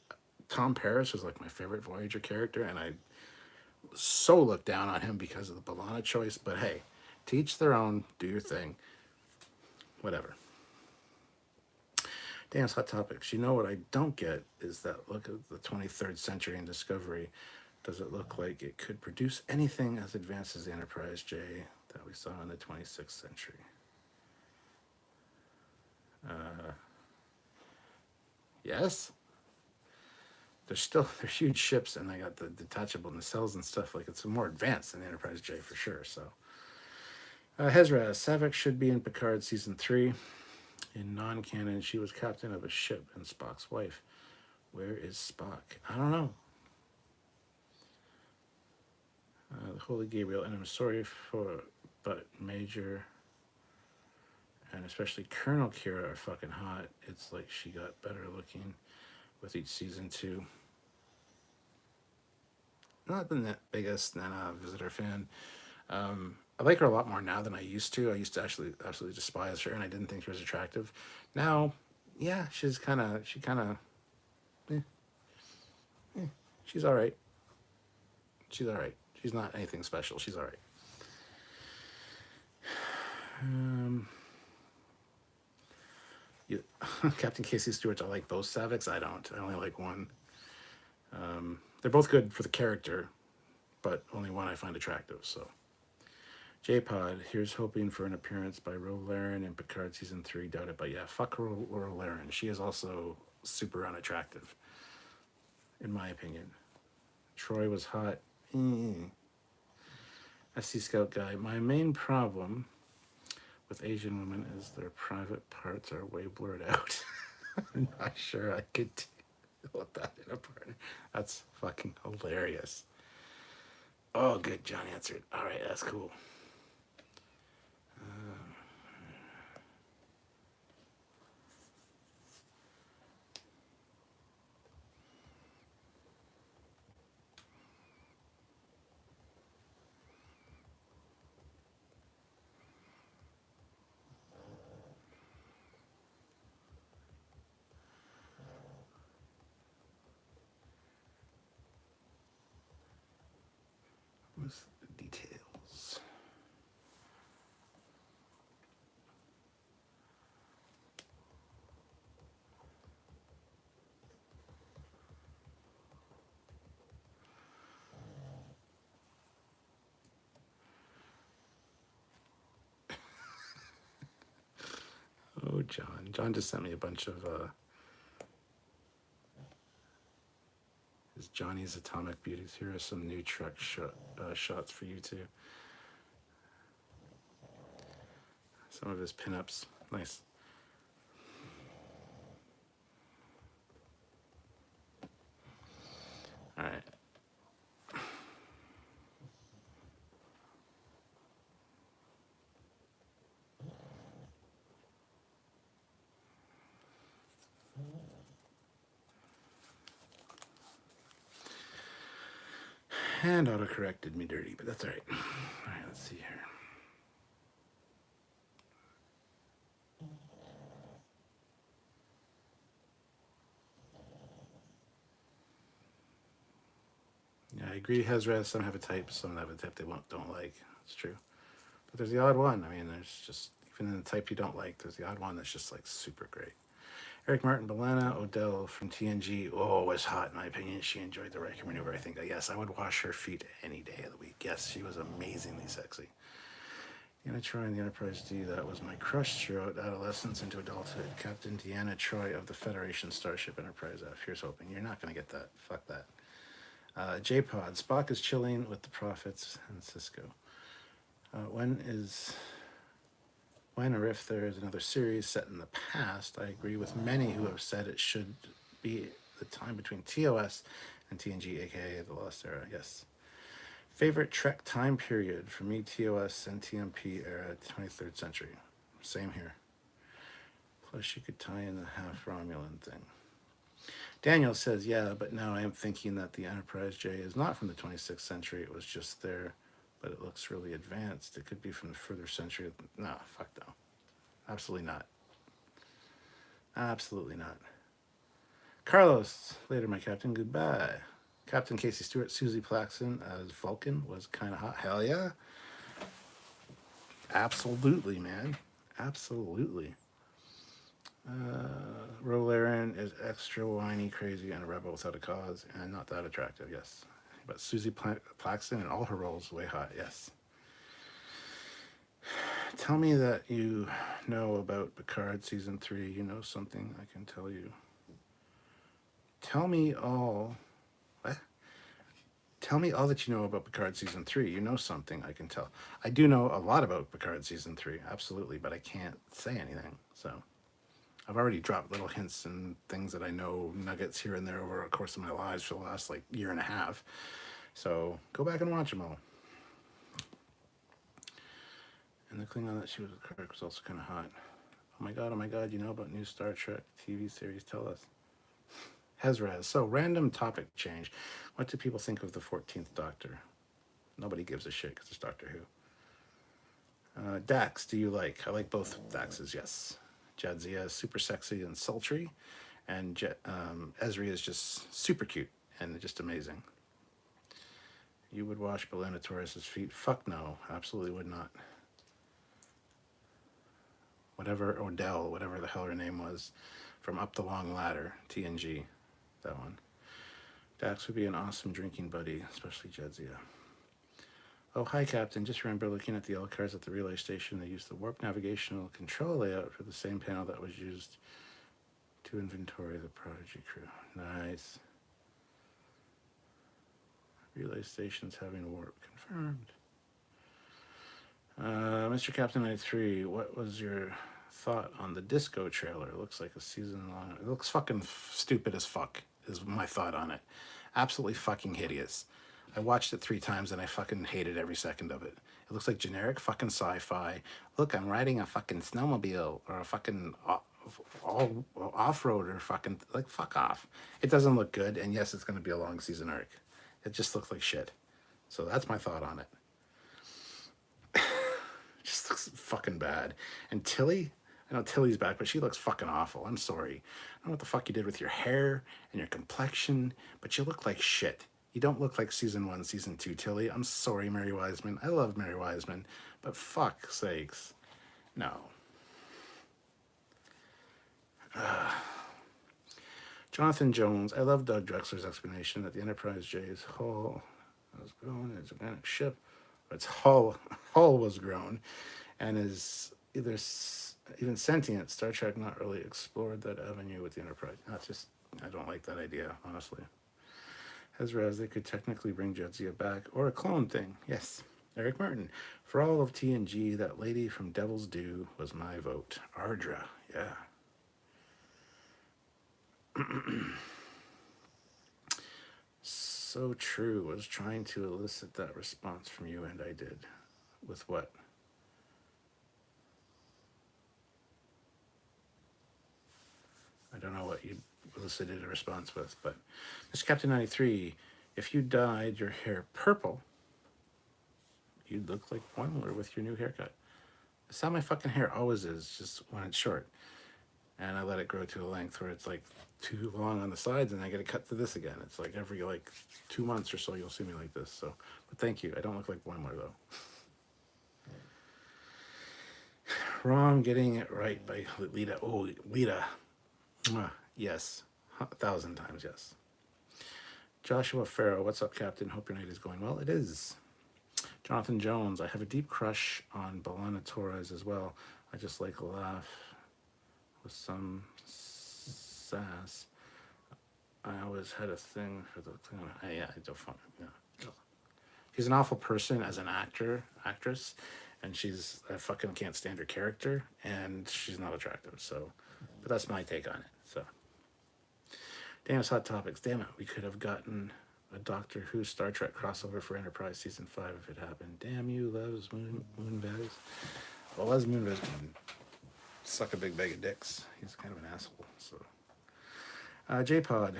Tom Paris was like my favorite Voyager character, and I so look down on him because of the B'Elanna choice. But hey, teach their own. Do your thing. Whatever. Dan's Hot Topics. You know what I don't get is that look at the 23rd century in Discovery. Does it look like it could produce anything as advanced as the Enterprise J that we saw in the 26th century? Yes. They're huge ships, and they got the detachable nacelles and stuff. Like, it's more advanced than the Enterprise J for sure. So, Hezra Savick should be in Picard season 3. In non-canon, she was captain of a ship and Spock's wife. Where is Spock? I don't know. The Holy Gabriel, and I'm sorry but Major and especially Colonel Kira are fucking hot. It's like she got better looking with each season too. Not been the biggest Nana Visitor fan. I like her a lot more now than I used to. I used to actually absolutely despise her, and I didn't think she was attractive. Now, yeah, she's kind of, she's all right. She's all right. She's not anything special. She's all right. Captain Casey Stewart, I like both Savics. I don't. I only like one. They're both good for the character, but only one I find attractive. So, J-Pod, here's hoping for an appearance by Ro Laren in Picard season 3. Doubt it, but yeah, fuck Ro Laren. She is also super unattractive, in my opinion. Troy was hot. SC Scout guy. My main problem with Asian women is their private parts are way blurred out. I'm not sure I could deal with that in a partner. That's fucking hilarious. Oh, good. John answered. All right, that's cool. What's the details? Oh, John. John just sent me a bunch of his Johnny's Atomic Beauties. Here are some new Trek shots for you too. Some of his pinups. Nice. All right. And auto-corrected me dirty, but that's all right. All right, let's see here. Yeah, I agree. Hezra, some have a type, some have a type they don't like. It's true. But there's the odd one. I mean, there's just, even in the type you don't like, there's the odd one that's just like super great. Eric Martin, B'Elanna Odell from TNG. Oh, was hot in my opinion. She enjoyed the Riker maneuver. I think, yes, I would wash her feet any day of the week. Yes, she was amazingly sexy. Deanna Troy in the Enterprise D. That was my crush throughout adolescence into adulthood. Captain Deanna Troy of the Federation Starship Enterprise F. Here's hoping. You're not going to get that. Fuck that. J-Pod, Spock is chilling with the prophets and Cisco. When or if there is another series set in the past, I agree with many who have said it should be the time between TOS and TNG, aka the Lost Era. Yes. Favorite Trek time period for me, TOS and TMP era, 23rd century. Same here. Plus, you could tie in the half Romulan thing. Daniel says, yeah, but now I am thinking that the Enterprise J is not from the 26th century. It was just there, but it looks really advanced. It could be from the further century. No, fuck no. Absolutely not. Absolutely not. Carlos, later, my captain, goodbye. Captain Casey Stewart, Susie Plaxton as Vulcan was kind of hot. Hell yeah. Absolutely, man. Absolutely. Rolaren is extra whiny, crazy, and a rebel without a cause, and not that attractive, yes. But Susie Plaxton in all her roles, way hot, yes. Tell me that you know about Picard Season 3. You know something I can tell you. Tell me all... What? Tell me all that you know about Picard Season 3. You know something I can tell. I do know a lot about Picard Season 3, absolutely, but I can't say anything, so... I've already dropped little hints and things that I know, nuggets here and there over the course of my lives for the last, like, year and a half. So, go back and watch them all. And the Klingon that she was with Kirk was also kind of hot. Oh my god, you know about new Star Trek TV series? Tell us. Hezraz. So, random topic change. What do people think of the 14th Doctor? Nobody gives a shit because it's Doctor Who. Dax, do you like? I like both Daxes, yes. Jadzia is super sexy and sultry, and Ezri is just super cute and just amazing. You would wash Belena Torres' feet? Fuck no, absolutely would not. Whatever Odell, whatever the hell her name was, from Up the Long Ladder, TNG, that one. Dax would be an awesome drinking buddy, especially Jadzia. Oh, hi, Captain. Just remember looking at the L cars at the relay station. They used the warp navigational control layout for the same panel that was used to inventory the Prodigy crew. Nice. Relay stations having warp confirmed. Mr. Captain 93, what was your thought on the Disco trailer? It looks like a season long. It looks fucking stupid as fuck, is my thought on it. Absolutely fucking hideous. I watched it 3 times and I fucking hated every second of it. It looks like generic fucking sci-fi. Look, I'm riding a fucking snowmobile or a fucking all off-road or fucking, like, fuck off. It doesn't look good, and yes, it's going to be a long season arc. It just looks like shit. So that's my thought on it. Just looks fucking bad. And Tilly, I know Tilly's back, but she looks fucking awful. I'm sorry. I don't know what the fuck you did with your hair and your complexion, but you look like shit. You don't look like season 1, season 2, Tilly. I'm sorry, Mary Wiseman. I love Mary Wiseman, but fuck sakes, no. Jonathan Jones. I love Doug Drexler's explanation that the Enterprise J's hull was grown, its organic ship, its hull was grown, and is either even sentient. Star Trek not really explored that avenue with the Enterprise. That's just, I don't like that idea, honestly. Hezraz, they could technically bring Jadzia back, or a clone thing. Yes. Eric Martin. For all of TNG, that lady from Devil's Due was my vote. Ardra, yeah. So true. Was trying to elicit that response from you, and I did. With what? I don't know what you elicited a response with, but Mr. Captain 93, if you dyed your hair purple, you'd look like Boimler with your new haircut. That's how my fucking hair always is, just when it's short. And I let it grow to a length where it's like too long on the sides, and I get it cut to this again. It's like every like 2 months or so you'll see me like this. So, but thank you. I don't look like Boimler though. Wrong, getting it right by Lita. Oh, Lita. Yes, 1,000 times yes. Joshua Farrow, what's up, Captain? Hope your night is going well. It is. Jonathan Jones, I have a deep crush on Belana Torres as well. I just like a laugh with some sass. I always had a thing for the thing. Yeah, I don't find. Yeah. She's an awful person as an actress, and I fucking can't stand her character, and she's not attractive. So, but that's my take on it. So, damn, it's hot topics. Damn it, we could have gotten a Doctor Who Star Trek crossover for Enterprise season 5 if it happened. Damn you, Les Moonves. Well, Les Moonves can suck a big bag of dicks. He's kind of an asshole. So, J-Pod.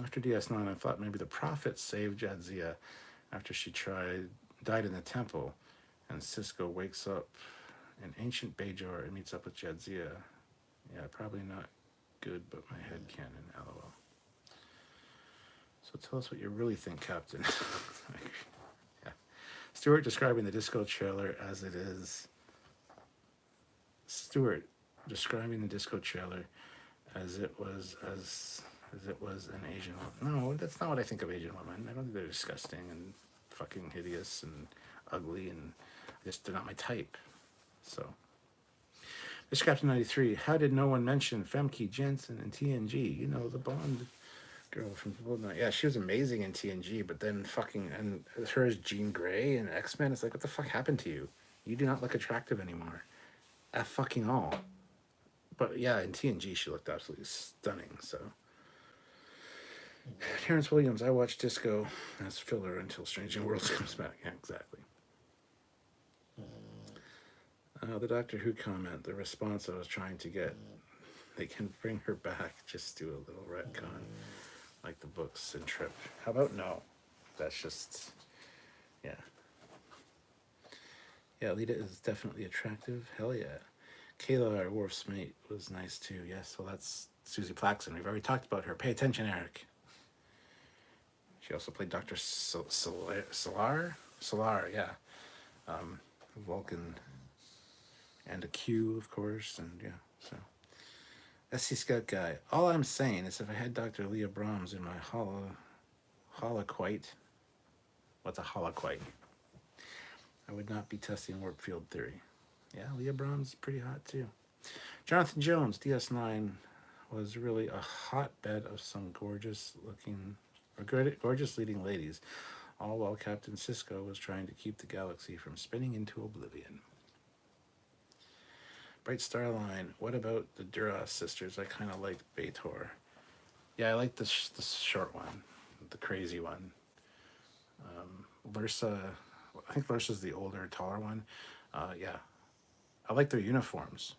After DS9, I thought maybe the Prophet saved Jadzia after she died in the temple, and Cisco wakes up in ancient Bajor and meets up with Jadzia. Yeah, probably not good, but my head canon, lol. So tell us what you really think, Captain. Yeah. Stuart describing the disco trailer as it is. Stuart describing the disco trailer as it was an Asian woman. No, that's not what I think of Asian women. I don't think they're disgusting and fucking hideous and ugly, and they're not my type. So, Mr. Captain 93, how did no one mention Femke Janssen in TNG? You know, the Bond girl from Goldeneye. Yeah, she was amazing in TNG, but then and her as Jean Grey in X-Men, it's like, what the fuck happened to you? You do not look attractive anymore. At fucking all. But yeah, in TNG, she looked absolutely stunning, so. Terrence Williams, I watched Disco as filler until Strange New Worlds comes back. Yeah, exactly. The Doctor Who comment, the response I was trying to get, they can bring her back, just do a little retcon, like the books and Trip. How about no? That's just, yeah. Yeah, Lita is definitely attractive. Hell yeah. Kayla, our Worf's mate, was nice too. Yes, well, that's Susie Plaxton. We've already talked about her. Pay attention, Eric. She also played Dr. Solar, yeah. Vulcan. And a Q, of course, and yeah, so. SC Scout Guy. All I'm saying is if I had Dr. Leah Brahms in my holoquite, what's a holoquite? I would not be testing warp field theory. Yeah, Leah Brahms is pretty hot too. Jonathan Jones, DS9 was really a hotbed of some gorgeous leading ladies, all while Captain Sisko was trying to keep the galaxy from spinning into oblivion. Bright Star Line, what about the Duras sisters? I kind of liked B'Etor. Yeah, I like the short one, the crazy one. Lursa, I think Lursa's the older, taller one. Yeah, I like their uniforms.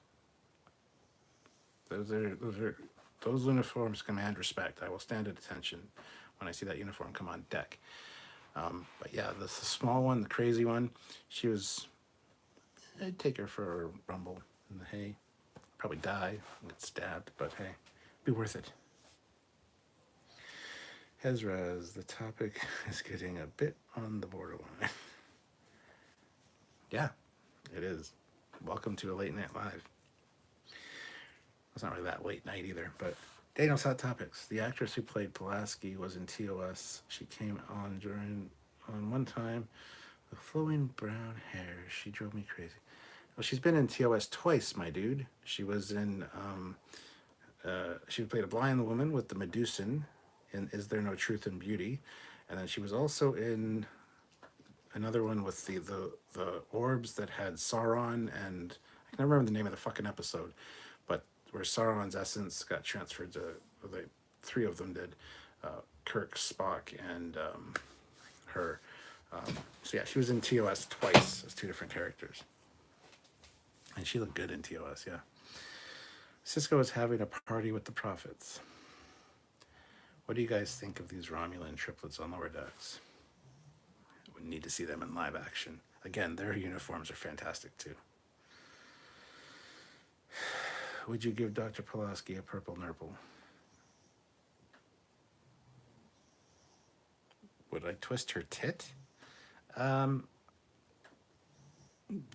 Those uniforms command respect. I will stand at attention when I see that uniform come on deck. But yeah, the small one, the crazy one, I'd take her for a rumble in the hay. Probably die and get stabbed, but hey, be worth it. Hezraz, the topic is getting a bit on the borderline. Yeah, it is. Welcome to a late night live. It's not really that late night either, but Daniel's Hot Topics. The actress who played Pulaski was in TOS. She came on one time with flowing brown hair. She drove me crazy. Well, she's been in TOS twice, my dude. She was in, she played a blind woman with the Medusan in Is There No Truth in Beauty? And then she was also in another one with the orbs that had Sauron, and I can never remember the name of the fucking episode, but where Sauron's essence got transferred to, the three of them did, Kirk, Spock, and her. So yeah, she was in TOS twice as two different characters. And she looked good in TOS, yeah. Cisco is having a party with the prophets. What do you guys think of these Romulan triplets on Lower Decks? We need to see them in live action. Again, their uniforms are fantastic too. Would you give Dr. Pulaski a purple nurple? Would I twist her tit?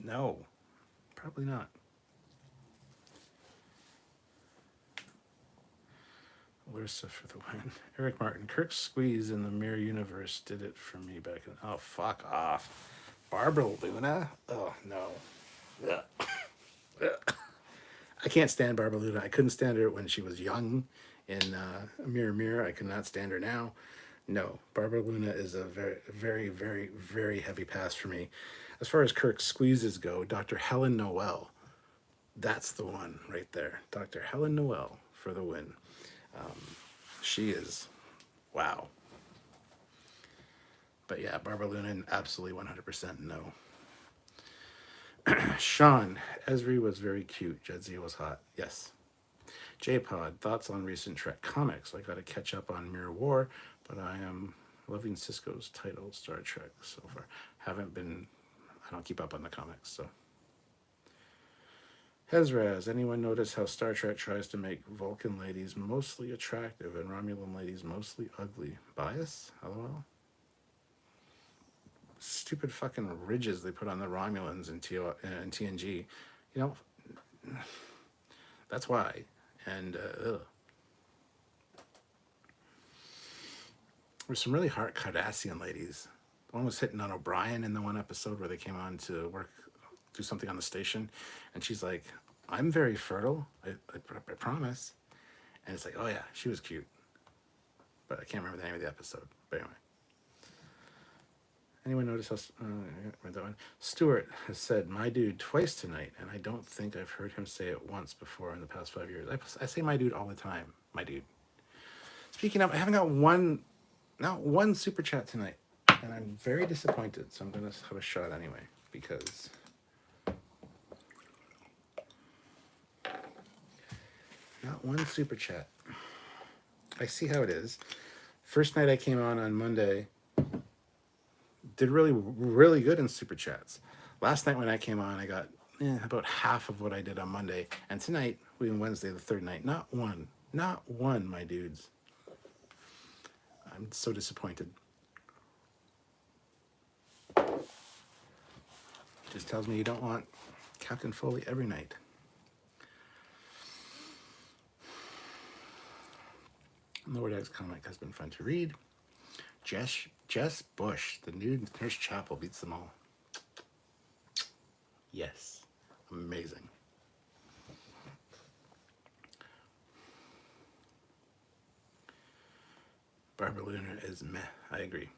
No, probably not. Larissa for the win. Eric Martin. Kirk's squeeze in the Mirror Universe did it for me back in... Oh, fuck off. Barbara Luna? Oh, no. I can't stand Barbara Luna. I couldn't stand her when she was young in Mirror Mirror. I could not stand her now. No, Barbara Luna is a very, very, very, very heavy pass for me. As far as Kirk squeezes go, Dr. Helen Noel, that's the one right there. Dr. Helen Noel for the win. She is, wow. But yeah, Barbara Luna, absolutely 100% no. Sean, Esri was very cute. Jedzia was hot. Yes. J-Pod, thoughts on recent Trek comics? I got to catch up on Mirror War, but I am loving Cisco's title, Star Trek, so far. I don't keep up on the comics, so. Hezraz, anyone notice how Star Trek tries to make Vulcan ladies mostly attractive and Romulan ladies mostly ugly? Bias? LOL. Stupid fucking ridges they put on the Romulans in TNG. You know, that's why. And there's some really hard Cardassian ladies. The one was hitting on O'Brien in the one episode where they came on to do something on the station, and she's like, "I'm very fertile. I promise." And it's like, oh yeah, she was cute, but I can't remember the name of the episode. But anyway. Anyone notice how I read that one? Stuart has said "my dude" twice tonight, and I don't think I've heard him say it once before in the past 5 years. I say "my dude" all the time. My dude. Speaking of, I haven't got not one super chat tonight, and I'm very disappointed. So I'm gonna have a shot anyway because not one super chat. I see how it is. First night I came on Monday. Did really, really good in super chats. Last night when I came on, I got about half of what I did on Monday. And tonight, Wednesday, the third night, not one, my dudes. I'm so disappointed. Just tells me you don't want Captain Foley every night. Lower Decks comic has been fun to read. Jess Bush, the new Nurse Chapel, beats them all. Yes. Amazing. Barbara Luna is meh. I agree.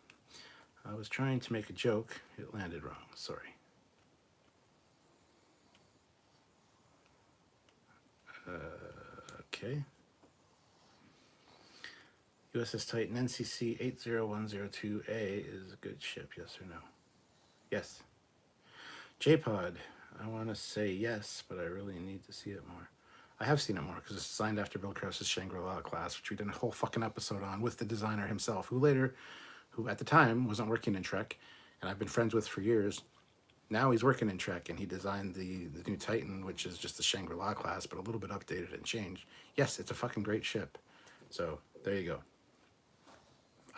I was trying to make a joke. It landed wrong. Sorry. Okay. USS Titan NCC 80102A is a good ship, yes or no? Yes. J-Pod, I want to say yes, but I really need to see it more. I have seen it more because it's designed after Bill Krause's Shangri-La class, which we did a whole fucking episode on with the designer himself, who at the time wasn't working in Trek, and I've been friends with for years. Now he's working in Trek, and he designed the new Titan, which is just the Shangri-La class, but a little bit updated and changed. Yes, it's a fucking great ship. So there you go.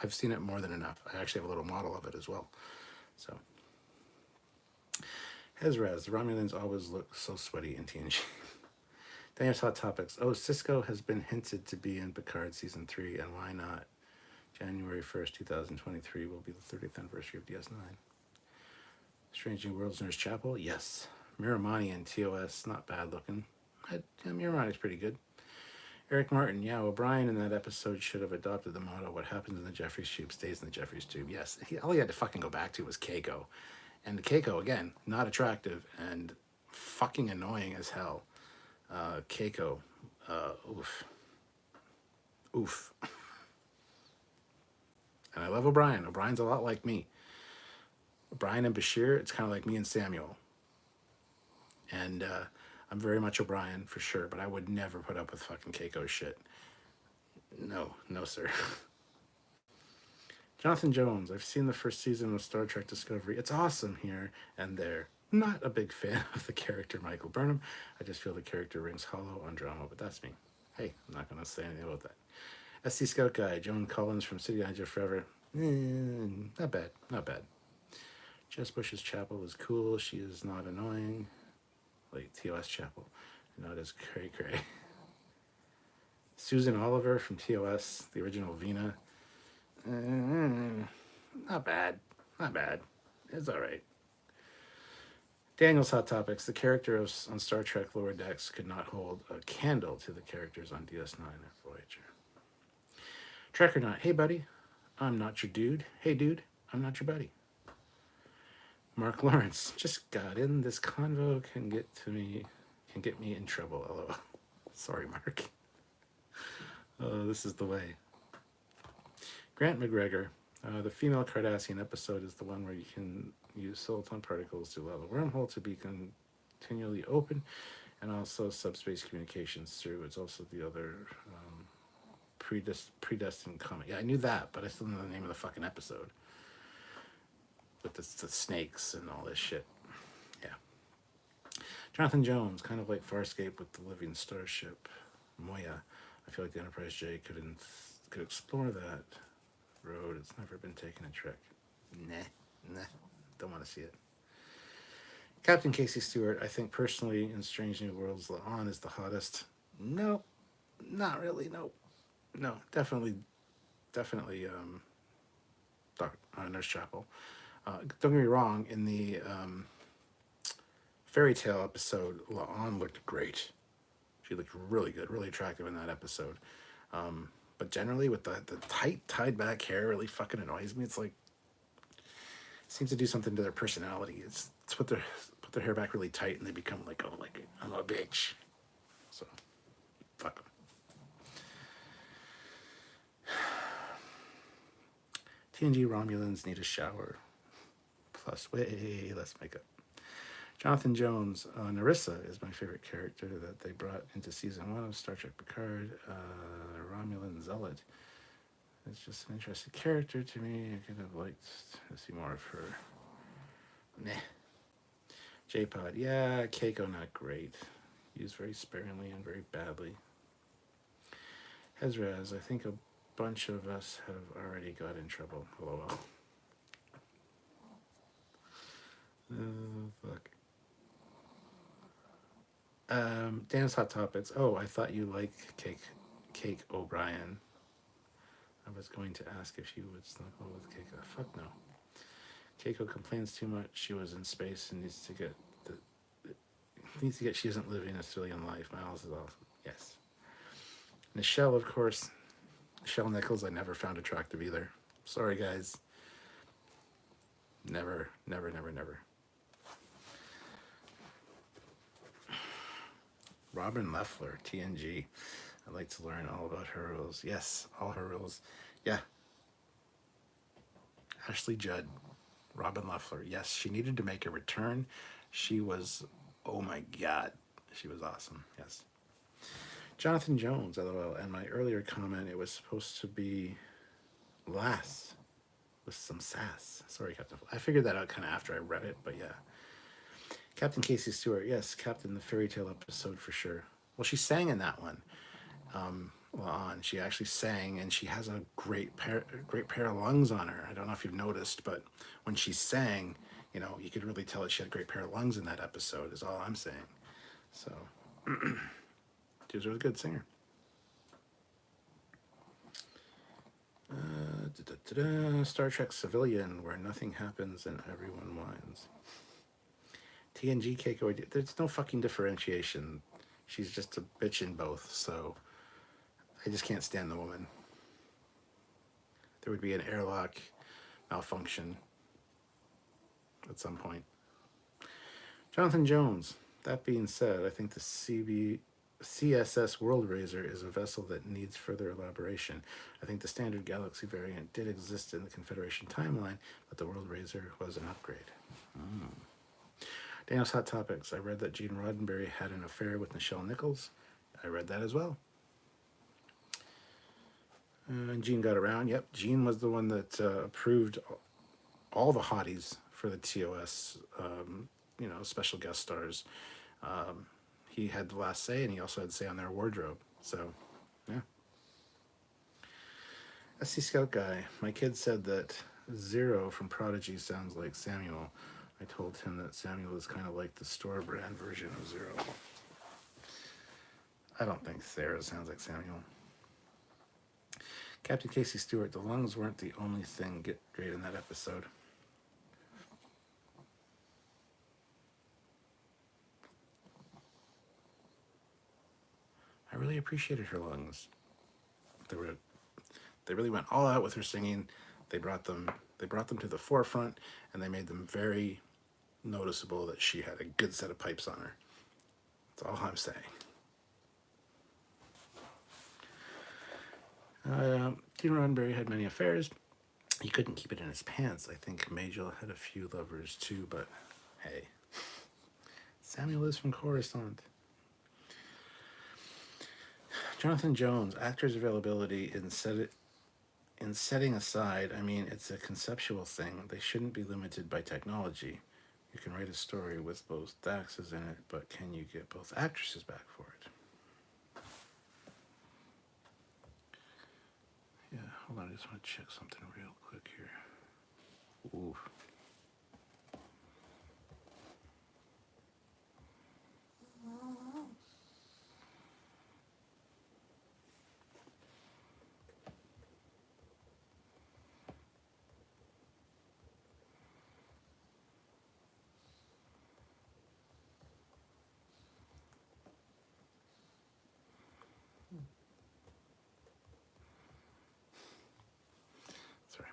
I've seen it more than enough. I actually have a little model of it as well. So, Hezraz, the Romulans always look so sweaty in TNG. Daniel's Hot Topics. Oh, Cisco has been hinted to be in Picard Season 3, and why not? January 1st, 2023 will be the 30th anniversary of DS9. Strange New Worlds Nurse Chapel? Yes. Miramani and TOS, not bad looking. Miramani's pretty good. Eric Martin, yeah, O'Brien in that episode should have adopted the motto, what happens in the Jeffries tube stays in the Jeffries tube. Yes, all he had to fucking go back to was Keiko. And Keiko, again, not attractive and fucking annoying as hell. Keiko, oof. Oof. And I love O'Brien. O'Brien's a lot like me. O'Brien and Bashir, it's kind of like me and Samuel. And I'm very much O'Brien for sure, but I would never put up with fucking Keiko's shit. No, sir. Jonathan Jones, I've seen the first season of Star Trek Discovery. It's awesome here and there. Not a big fan of the character Michael Burnham. I just feel the character rings hollow on drama, but that's me. Hey, I'm not going to say anything about that. SC Scout Guy, Joan Collins from City Angel Forever. Not bad. Jess Bush's Chapel is cool. She is not annoying. Like TOS Chapel. Not as cray-cray. Susan Oliver from TOS, the original Vina. Not bad. It's all right. Daniel's Hot Topics. The character on Star Trek Lower Decks could not hold a candle to the characters on DS9 and Voyager. Trekyard. Hey, buddy. I'm not your dude. Hey, dude. I'm not your buddy. Mark Lawrence. Just got in. This convo can get me in trouble. LOL. Sorry, Mark. Oh, this is the way. Grant McGregor. The female Cardassian episode is the one where you can use silicon particles to allow the wormhole to be continually open, and also subspace communications through. It's also the other predestined comet. Yeah, I knew that, but I still know the name of the fucking episode. With the snakes and all this shit. Yeah. Jonathan Jones, kind of like Farscape with the living starship. Moya. I feel like the Enterprise J could explore that road. It's never been taken in Trek. Nah. Don't want to see it. Captain Casey Stewart, I think personally in Strange New Worlds, La'an is the hottest. No, not really. No, definitely. Nurse Chapel. Don't get me wrong. In the fairy tale episode, La'an looked great. She looked really good, really attractive in that episode. But generally, with the tight, tied back hair, really fucking annoys me. It's like, it seems to do something to their personality. It's put their hair back really tight, and they become like, oh, like I'm a bitch. So, fuck them. TNG Romulans need a shower. Plus way less makeup. Jonathan Jones, Narissa is my favorite character that they brought into season 1 of Star Trek Picard. Romulan Zealot. It's just an interesting character to me. I could have liked to see more of her. Nah. J-Pod, yeah, Keiko not great. Used very sparingly and very badly. Hezraz, I think a bunch of us have already got in trouble. LOL. Oh, fuck. Dan's Hot Topics. Oh, I thought you liked Cake O'Brien. I was going to ask if you would snuggle with Keiko. Fuck no. Keiko complains too much. She was in space and needs to get. She isn't living a civilian life. Miles is awesome. Yes. Nichelle, of course. Nichelle Nichols, I never found attractive either. Sorry, guys. Never. Robin Leffler, TNG. I'd like to learn all about her rules. Yes, all her rules. Yeah. Ashley Judd, Robin Leffler. Yes, she needed to make a return. She was, oh my God, she was awesome. Yes. Jonathan Jones, LOL. And my earlier comment, it was supposed to be Lass with some sass. Sorry, Captain. I figured that out kind of after I read it, but yeah. Captain Casey Stewart, yes, Captain the Fairy Tale episode for sure. Well, she sang in that one. She actually sang, and she has a great pair of lungs on her. I don't know if you've noticed, but when she sang, you could really tell that she had a great pair of lungs in that episode. Is all I'm saying. So, she was a really good singer. Star Trek Civilian, where nothing happens and everyone whines. TNG Keiko, there's no fucking differentiation. She's just a bitch in both, so I just can't stand the woman. There would be an airlock malfunction at some point. Jonathan Jones, that being said, I think the CSS World Raiser is a vessel that needs further elaboration. I think the standard Galaxy variant did exist in the Confederation timeline, but the World Raiser was an upgrade. Daniel's Hot Topics. I read that Gene Roddenberry had an affair with Nichelle Nichols. I read that as well. And Gene got around. Yep, Gene was the one that approved all the hotties for the TOS, special guest stars. He had the last say, and he also had say on their wardrobe. So, yeah. SC Scout Guy. My kid said that Zero from Prodigy sounds like Samuel. I told him that Samuel is kind of like the store brand version of Zero. I don't think Sarah sounds like Samuel. Captain Casey Stewart, the lungs weren't the only thing great in that episode. really appreciated her lungs. They really went all out with her singing. They brought them to the forefront, and they made them very noticeable that she had a good set of pipes on her. That's all I'm saying. Gene Roddenberry had many affairs. He couldn't keep it in his pants. I think Majel had a few lovers too, but hey, Samuel is from Coruscant. Jonathan Jones, actors' availability in setting aside, I mean, it's a conceptual thing. They shouldn't be limited by technology. You can write a story with both Daxes in it, but can you get both actresses back for it? Yeah, hold on, I just want to check something real quick here. Ooh. Sorry.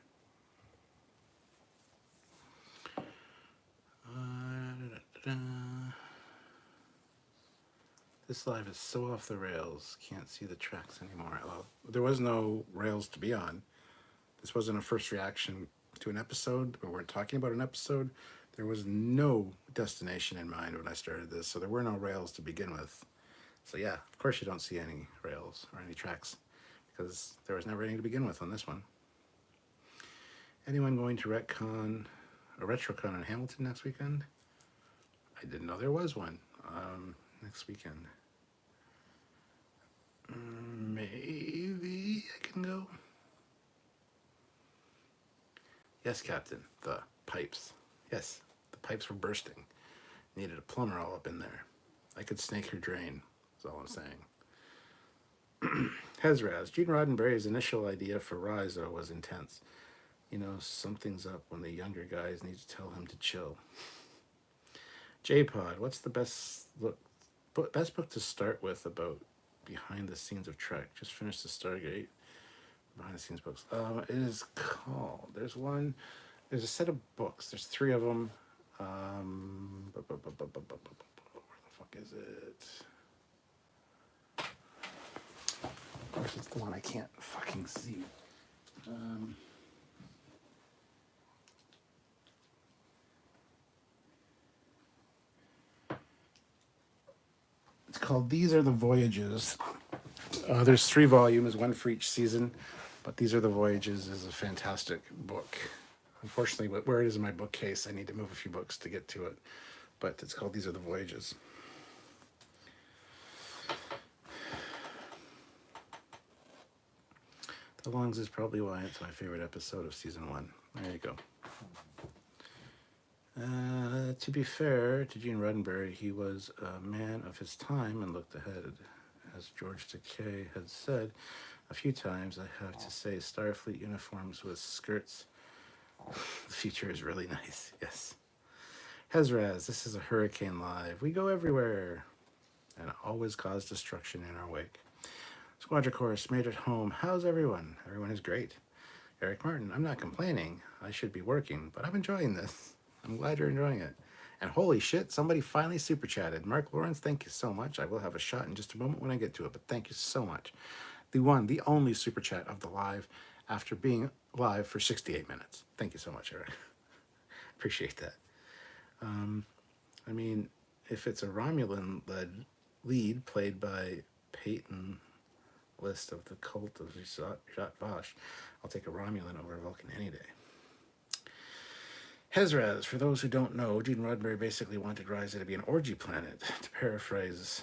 This live is so off the rails. Can't see the tracks anymore. Well, there was no rails to be on. This wasn't a first reaction to an episode, or we're talking about an episode. There was no destination in mind when I started this, so there were no rails to begin with. So yeah, of course you don't see any rails or any tracks, because there was never any to begin with on this one. Anyone going to RetroCon in Hamilton next weekend? I didn't know there was one next weekend. Maybe I can go. Yes, Captain. The pipes. Yes, the pipes were bursting. Needed a plumber all up in there. I could snake her drain. That's all I'm saying. Hezraz. Gene Roddenberry's initial idea for Risa was intense. You know, something's up when the younger guys need to tell him to chill. J-Pod. What's the best book to start with about behind the scenes of Trek? Just finished the Stargate behind the scenes books. It is called, there's a set of books. There's 3 of them. Where the fuck is it? Of course, it's the one I can't fucking see. It's called These Are the Voyages. There's 3 volumes, 1 for each season, but These Are the Voyages is a fantastic book. Unfortunately, where it is in my bookcase, I need to move a few books to get to it, but it's called These Are the Voyages. The Lungs is probably why it's my favorite episode of season 1. There you go. To be fair to Gene Roddenberry, he was a man of his time and looked ahead. As George Takei had said a few times, I have to say, Starfleet uniforms with skirts. The future is really nice, yes. Hezraz, this is a hurricane live. We go everywhere and always cause destruction in our wake. Squadra Chorus made it home. How's everyone? Everyone is great. Eric Martin, I'm not complaining. I should be working, but I'm enjoying this. I'm glad you're enjoying it. And holy shit, somebody finally super chatted. Mark Lawrence, thank you so much. I will have a shot in just a moment when I get to it, but thank you so much. The only super chat of the live after being live for 68 minutes. Thank you so much, Eric. Appreciate that. I mean, if it's a Romulan-led lead played by Peyton List of the Cult of Zhat Vash, I'll take a Romulan over a Vulcan any day. Hezraz, for those who don't know, Gene Roddenberry basically wanted Risa to be an orgy planet. To paraphrase,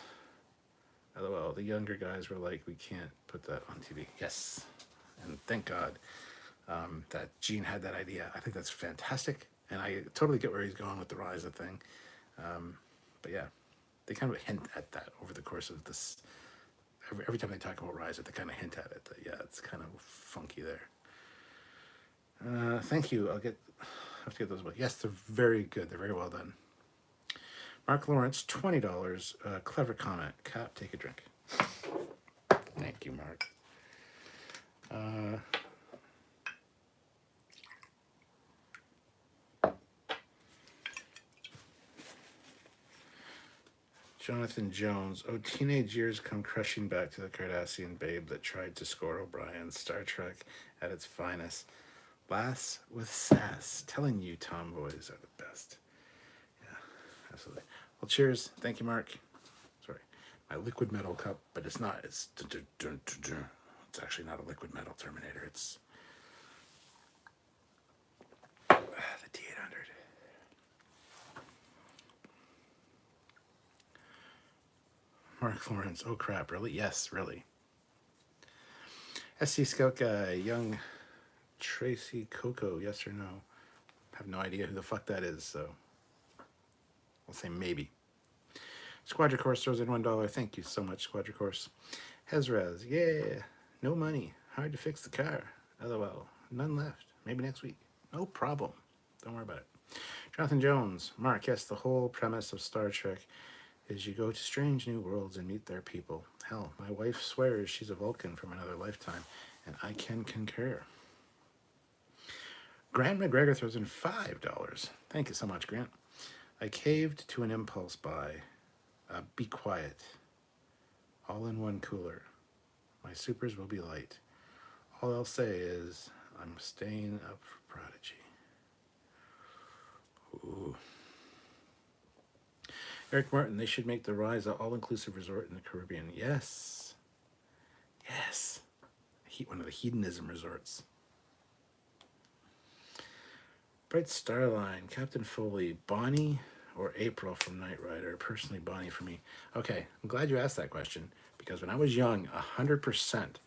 LOL, the younger guys were like, we can't put that on TV. Yes, and thank God that Gene had that idea. I think that's fantastic, and I totally get where he's going with the Risa thing. But yeah, they kind of hint at that over the course of this. Every time they talk about Risa, they kind of hint at it. That, yeah, it's kind of funky there. Thank you. I have to get those books. Yes, they're very good. They're very well done. Mark Lawrence, $20. Clever comment. Cap, take a drink. Thank you, Mark. Uh, Jonathan Jones. Oh, teenage years come crushing back to the Cardassian babe that tried to score O'Brien's Star Trek at its finest. Lass with sass. Telling you, tomboys are the best. Yeah, absolutely. Well, cheers. Thank you, Mark. Sorry. My liquid metal cup, but it's not. It's actually not a liquid metal Terminator. It's the T800. Mark Lawrence. Oh crap! Really? Yes, really. SC Scout Guy. Young Tracy Coco. Yes or no? Have no idea who the fuck that is. So I'll say maybe. Squadra Course throws in $1. Thank you so much, Squadra Course. Hezraz. Yeah. No money. Hard to fix the car. LOL. None left. Maybe next week. No problem. Don't worry about it. Jonathan Jones. Mark, yes, the whole premise of Star Trek is you go to strange new worlds and meet their people. Hell, my wife swears she's a Vulcan from another lifetime, and I can concur. Grant McGregor throws in $5. Thank you so much, Grant. I caved to an impulse buy. Be quiet. All in one cooler. My supers will be light. All I'll say is I'm staying up for Prodigy. Ooh. Eric Martin, they should make the Rise an all-inclusive resort in the Caribbean. Yes. Yes. One of the hedonism resorts. Bright Starline, Captain Foley, Bonnie or April from Knight Rider? Personally, Bonnie for me. Okay, I'm glad you asked that question, because when I was young, 100%,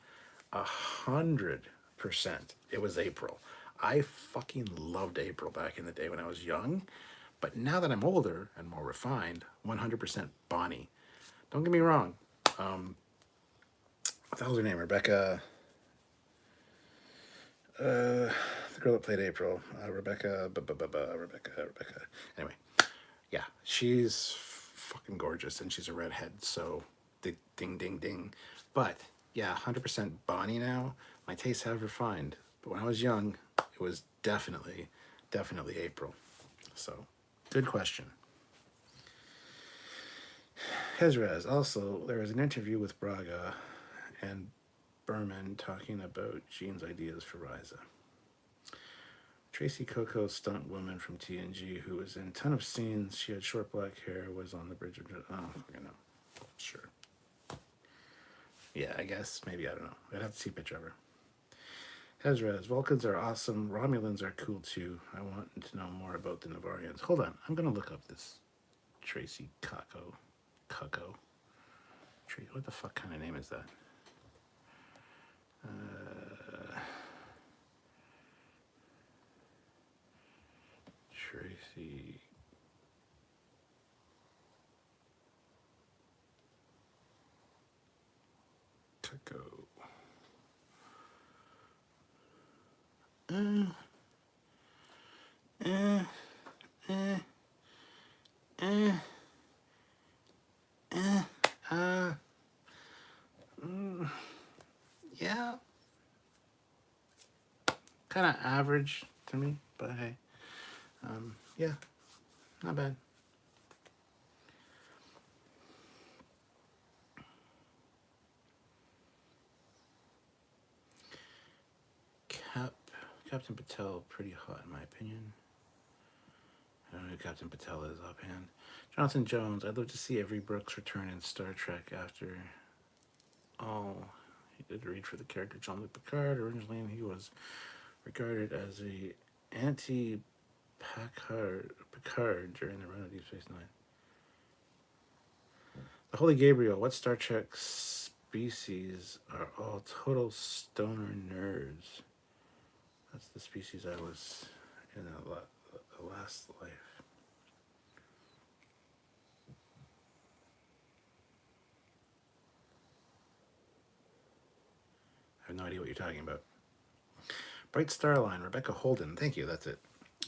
it was April. I fucking loved April back in the day when I was young, but now that I'm older and more refined, 100% Bonnie. Don't get me wrong. What the hell's her name? Rebecca. The girl that played April, Rebecca. Anyway, yeah, she's fucking gorgeous, and she's a redhead, so ding, ding, ding. But yeah, 100% Bonnie now. My tastes have refined, but when I was young, it was definitely April. So, good question. Hezraz, also, there was an interview with Braga and Berman talking about Gene's ideas for Ryza. Tracy Coco, stunt woman from TNG, who was in a ton of scenes. She had short black hair, was on the bridge of... Oh, fucking no. Sure. Yeah, I guess. Maybe, I don't know. I'd have to see a picture of her. Hezraz, Vulcans are awesome. Romulans are cool too. I want to know more about the Navarians. Hold on. I'm going to look up this Tracy Coco. What the fuck kind of name is that? Tracy Coco. Yeah. Kind of average to me, but hey. Yeah, not bad. Captain Patel, pretty hot in my opinion. I don't know who Captain Patel is offhand. Jonathan Jones, I'd love to see Avery Brooks return in Star Trek after all he did read for the character Jean-Luc Picard. Originally, he was regarded as a anti-Picard during the run of Deep Space Nine. The Holy Gabriel, what Star Trek species are all total stoner nerds? That's the species I was in the last life. I have no idea what you're talking about. Bright Starline, Rebecca Holden. Thank you, that's it.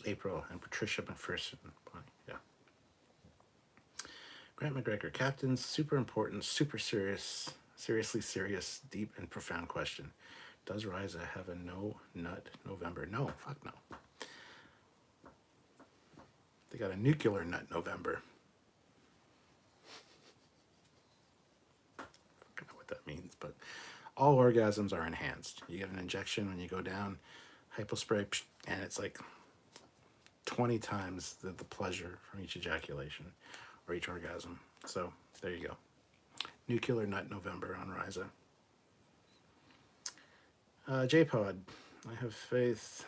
April and Patricia McPherson. Yeah. Grant McGregor, captains, super important, super serious. Seriously serious, deep, and profound question. Does Ryza have a no nut November? No, fuck no. They got a nuclear nut November. I don't know what that means, but all orgasms are enhanced. You get an injection when you go down, hypospray, and it's like 20 times the pleasure from each ejaculation or each orgasm. So there you go. Nuclear nut November on Ryza. J-Pod, I have faith,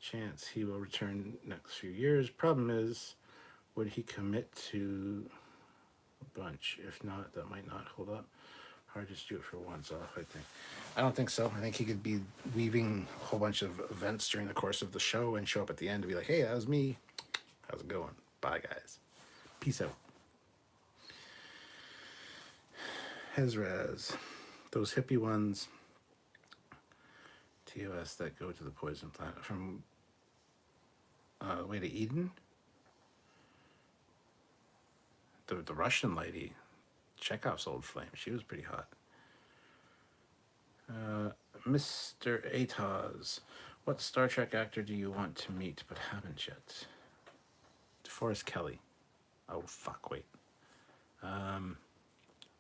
chance he will return next few years. Problem is, would he commit to a bunch? If not, that might not hold up. Hard to just do it for once off, I think. I don't think so. I think he could be weaving a whole bunch of events during the course of the show and show up at the end to be like, hey, that was me. How's it going? Bye, guys. Peace out. Hezraz. Those hippie ones. TOS that go to the poison planet. From way to Eden? The Russian lady. Chekhov's old flame. She was pretty hot. Mr. Atos, what Star Trek actor do you want to meet but haven't yet? DeForest Kelly. Oh, fuck, wait. Leonard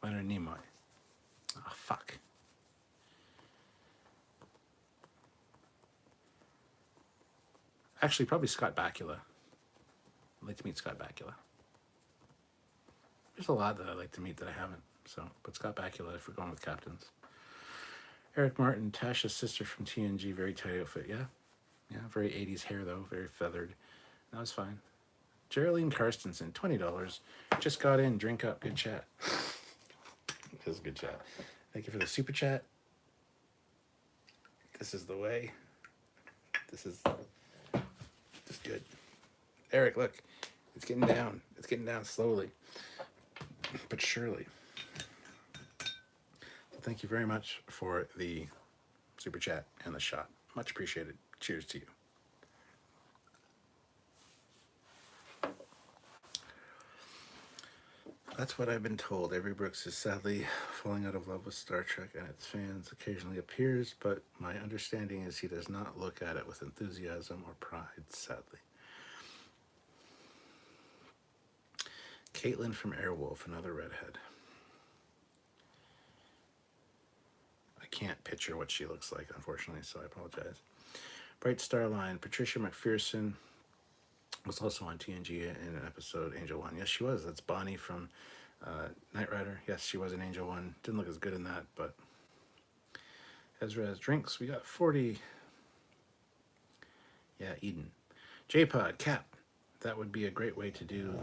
Nimoy. Oh, fuck. Actually, probably Scott Bakula. I'd like to meet Scott Bakula. There's a lot that I'd like to meet that I haven't. So, but Scott Bakula if we're going with captains. Eric Martin, Tasha's sister from TNG, very tight outfit. Yeah, very 80s hair though, very feathered. That was fine. Geraldine Karstensen, $20. Just got in, drink up, good chat. This is a good chat. Thank you for the super chat. This is the way. This is good. Eric, look, it's getting down. It's getting down slowly, but surely. So thank you very much for the super chat and the shot. Much appreciated. Cheers to you. That's what I've been told. Avery Brooks is sadly falling out of love with Star Trek and its fans. Occasionally appears, but my understanding is he does not look at it with enthusiasm or pride, sadly. Caitlin from Airwolf, another redhead. I can't picture what she looks like, unfortunately, so I apologize. Bright Star Line, Patricia McPherson was also on TNG in an episode, Angel One. Yes, she was. That's Bonnie from Knight Rider. Yes, she was in Angel One. Didn't look as good in that, but Ezra's drinks. We got 40. Yeah, Eden. J-Pod, Cap. That would be a great way to do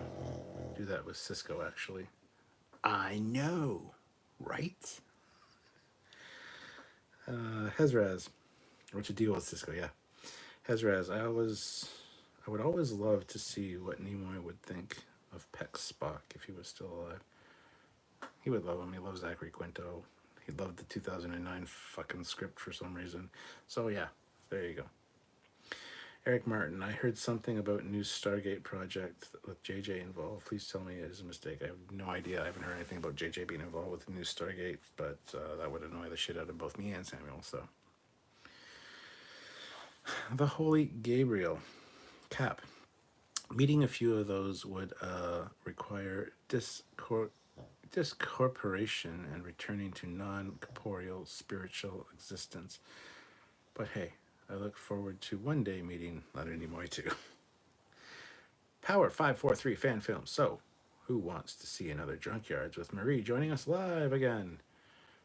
that with Cisco, actually. I know, right? Hezraz. Or to deal with Cisco, yeah. Hezraz, I would always love to see what Nimoy would think of Peck's Spock if he was still alive. He would love him. He loves Zachary Quinto. He loved the 2009 fucking script for some reason. So yeah, there you go. Eric Martin, I heard something about new Stargate project with JJ involved. Please tell me it is a mistake. I have no idea. I haven't heard anything about JJ being involved with the new Stargate, but that would annoy the shit out of both me and Samuel, so. The Holy Gabriel. Cap. Meeting a few of those would require discorporation and returning to non-corporeal spiritual existence. But hey, I look forward to one day meeting Leonard Nimoy too. Power 543 fan film. So, who wants to see another Trekyards with Marie joining us live again?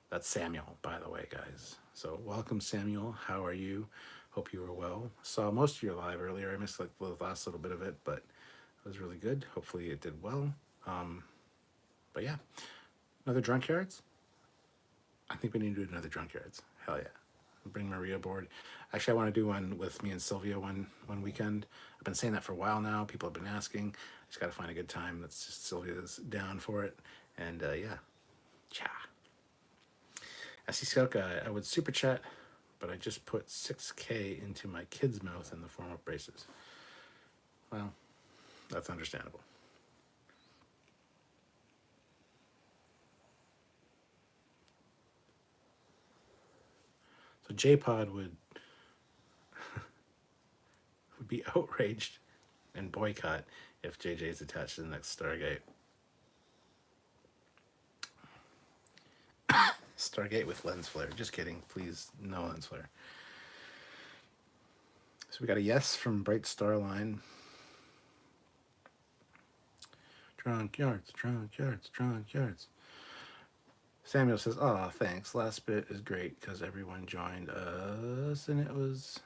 That's Samuel, by the way, guys. So, welcome, Samuel. How are you? Hope you were well. Saw most of your live earlier. I missed like the last little bit of it, but it was really good. Hopefully, it did well. But yeah, another Trekyards. I think we need to do another Trekyards. Hell yeah. Bring Maria aboard. Actually, I want to do one with me and Sylvia one weekend. I've been saying that for a while now. People have been asking. Just got to find a good time that's just Sylvia's down for it. And yeah, cha. SC Scout Guy, I would super chat, but I just put 6K into my kid's mouth in the form of braces. Well, that's understandable. So J-Pod would be outraged and boycott if JJ is attached to the next Stargate. Stargate with lens flare. Just kidding. Please, no lens flare. So we got a yes from Bright Starline. Trekyards. Samuel says, "Oh, thanks. Last bit is great because everyone joined us and it was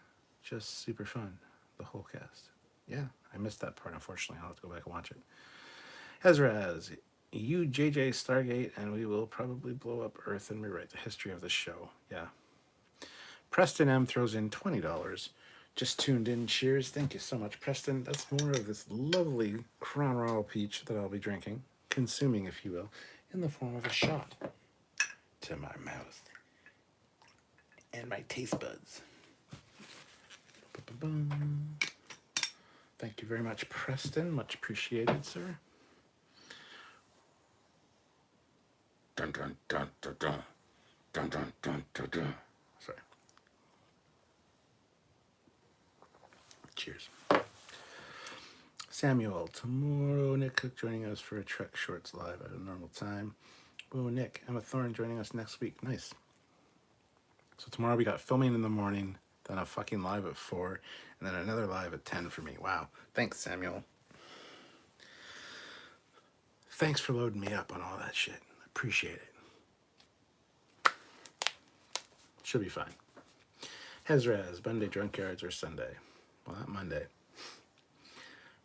just super fun. The whole cast." Yeah, I missed that part, unfortunately. I'll have to go back and watch it. Ezraz, you JJ Stargate and we will probably blow up Earth and rewrite the history of the show. Yeah. Preston M throws in $20. Just tuned in. Cheers. Thank you so much, Preston. That's more of this lovely Crown Royal peach that I'll be drinking, consuming, if you will, in the form of a shot to my mouth and my taste buds. Ba-ba-bum. Thank you very much, Preston. Much appreciated, sir. Dun dun dun dun dun dun dun dun dun dun. Sorry. Cheers. Samuel, tomorrow Nick Cook joining us for a Trek Shorts live at a normal time. Whoa, Nick. Emma Thorne joining us next week. Nice. So tomorrow we got filming in the morning, then a fucking live at 4, and then another live at 10 for me. Wow. Thanks, Samuel. Thanks for loading me up on all that shit. Appreciate it. Should be fine. Hezraz, Monday Drunkyards or Sunday? Well, not Monday.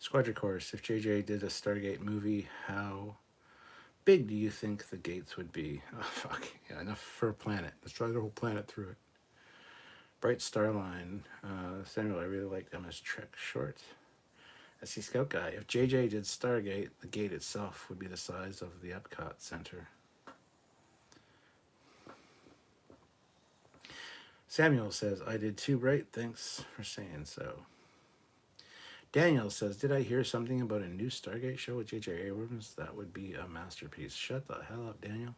Squadron Course, if JJ did a Stargate movie, how big do you think the gates would be? Oh, fuck. Yeah, enough for a planet. Let's drive the whole planet through it. Bright Starline, Samuel, I really liked Emma's Trek short. SC Scout Guy, if JJ did Stargate, the gate itself would be the size of the Epcot Center. Samuel says, I did too, Bright. Thanks for saying so. Daniel says, did I hear something about a new Stargate show with J.J. Abrams? That would be a masterpiece. Shut the hell up, Daniel.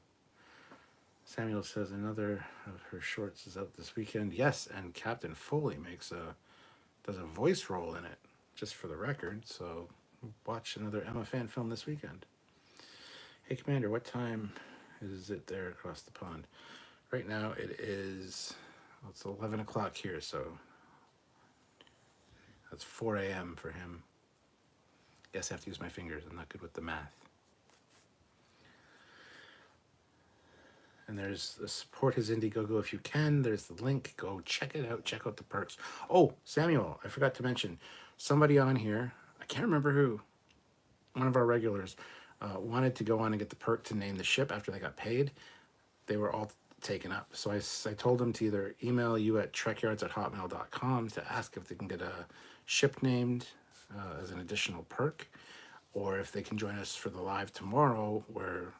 Samuel says another of her shorts is out this weekend. Yes, and Captain Foley does a voice role in it, just for the record. So watch another Emma fan film this weekend. Hey, Commander, what time is it there across the pond? Right now it is, well, it's 11 o'clock here, so that's 4 a.m. for him. Yes, I have to use my fingers. I'm not good with the math. And there's the support his Indiegogo if you can. There's the link. Go check it out. Check out the perks. Oh, Samuel, I forgot to mention. Somebody on here, I can't remember who, one of our regulars, wanted to go on and get the perk to name the ship after they got paid. They were all taken up. So I told them to either email you at trekyards@hotmail.com to ask if they can get a ship named as an additional perk, or if they can join us for the live tomorrow where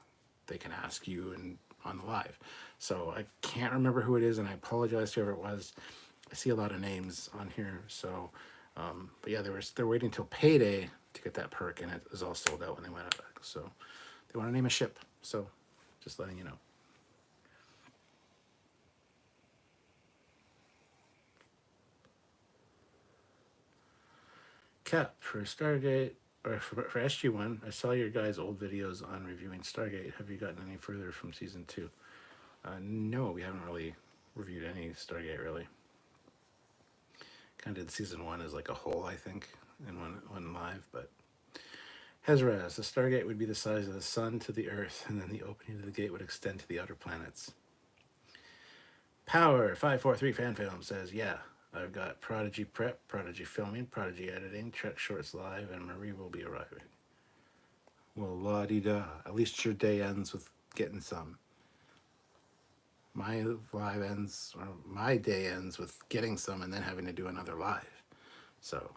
they can ask you and on the live. So I can't remember who it is, and I apologize to whoever it was. I see a lot of names on here, so but yeah, they're waiting till payday to get that perk, and it was all sold out when they went out. So they want to name a ship. So just letting you know. Cap, for Stargate, or for SG1, I saw your guys' old videos on reviewing Stargate. Have you gotten any further from season 2? No, we haven't really reviewed any Stargate, really. Kind of did season 1 as like a whole, I think, in one live, but Hezraz, the Stargate would be the size of the sun to the Earth, and then the opening of the gate would extend to the outer planets. Power 543 Fan Film says, yeah, I've got Prodigy Prep, Prodigy Filming, Prodigy Editing, Trek Shorts Live, and Marie will be arriving. Well, la-di-da. At least your day ends with getting some. My live ends, or my day ends with getting some and then having to do another live. So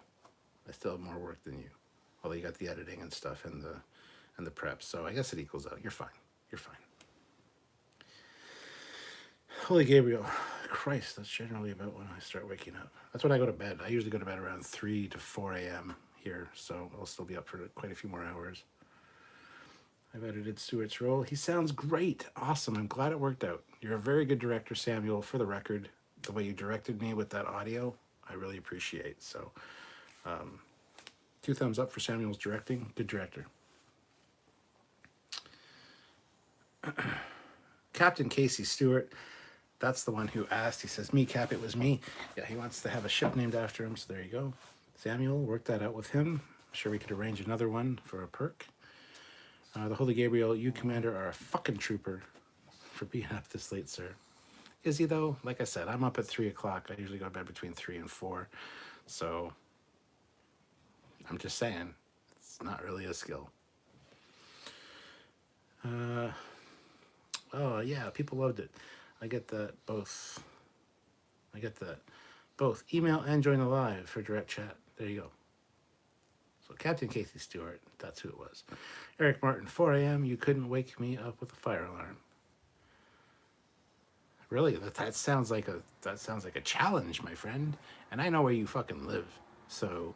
I still have more work than you. Although you got the editing and stuff and the prep. So I guess it equals out. You're fine. You're fine. Holy Gabriel. Christ, that's generally about when I start waking up. That's when I go to bed. I usually go to bed around 3 to 4 a.m. here, so I'll still be up for quite a few more hours. I've edited Stewart's role. He sounds great. Awesome. I'm glad it worked out. You're a very good director, Samuel, for the record. the way you directed me with that audio, I really appreciate. So 2 thumbs up for Samuel's directing. Good director. Captain Casey Stewart, that's the one who asked. He says, me, Cap, it was me. Yeah, he wants to have a ship named after him, so there you go. Samuel, work that out with him. I'm sure we could arrange another one for a perk. The Holy Gabriel, you, Commander, are a fucking trooper for being up this late, sir. Is he, though? Like I said, I'm up at 3 o'clock. I usually go to bed between 3 and 4. So I'm just saying, it's not really a skill. Oh, yeah, people loved it. I get that both. I get that both. Email and join the live for direct chat. There you go. So Captain Casey Stewart, that's who it was. Eric Martin, 4 a.m. You couldn't wake me up with a fire alarm. Really, that sounds like a challenge, my friend. And I know where you fucking live. So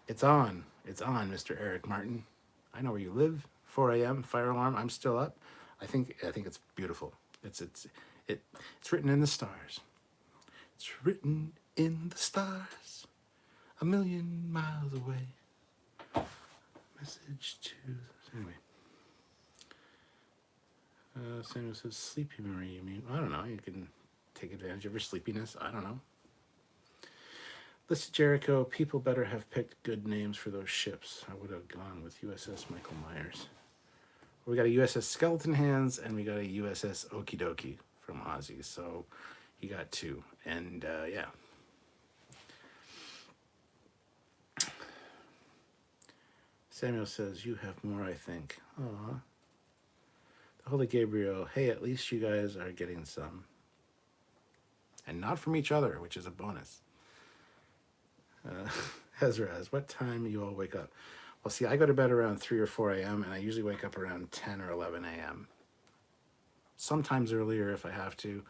it's on, Mr. Eric Martin. I know where you live. 4 a.m. fire alarm. I'm still up. I think it's beautiful. It's written in the stars. It's written in the stars, a million miles away. Message to anyway. Samuel says, sleepy Marie, you mean? I don't know. You can take advantage of your sleepiness. I don't know. Listen, Jericho, people better have picked good names for those ships. I would have gone with USS Michael Myers. We got a USS Skeleton Hands, and we got a USS Okie Dokie from Ozzy. So you got 2. And, yeah. Samuel says, you have more, I think. Aw. The Holy Gabriel, hey, at least you guys are getting some. And not from each other, which is a bonus. Ezra, what time you all wake up? Well, see, I go to bed around 3 or 4 a.m., and I usually wake up around 10 or 11 a.m. Sometimes earlier if I have to.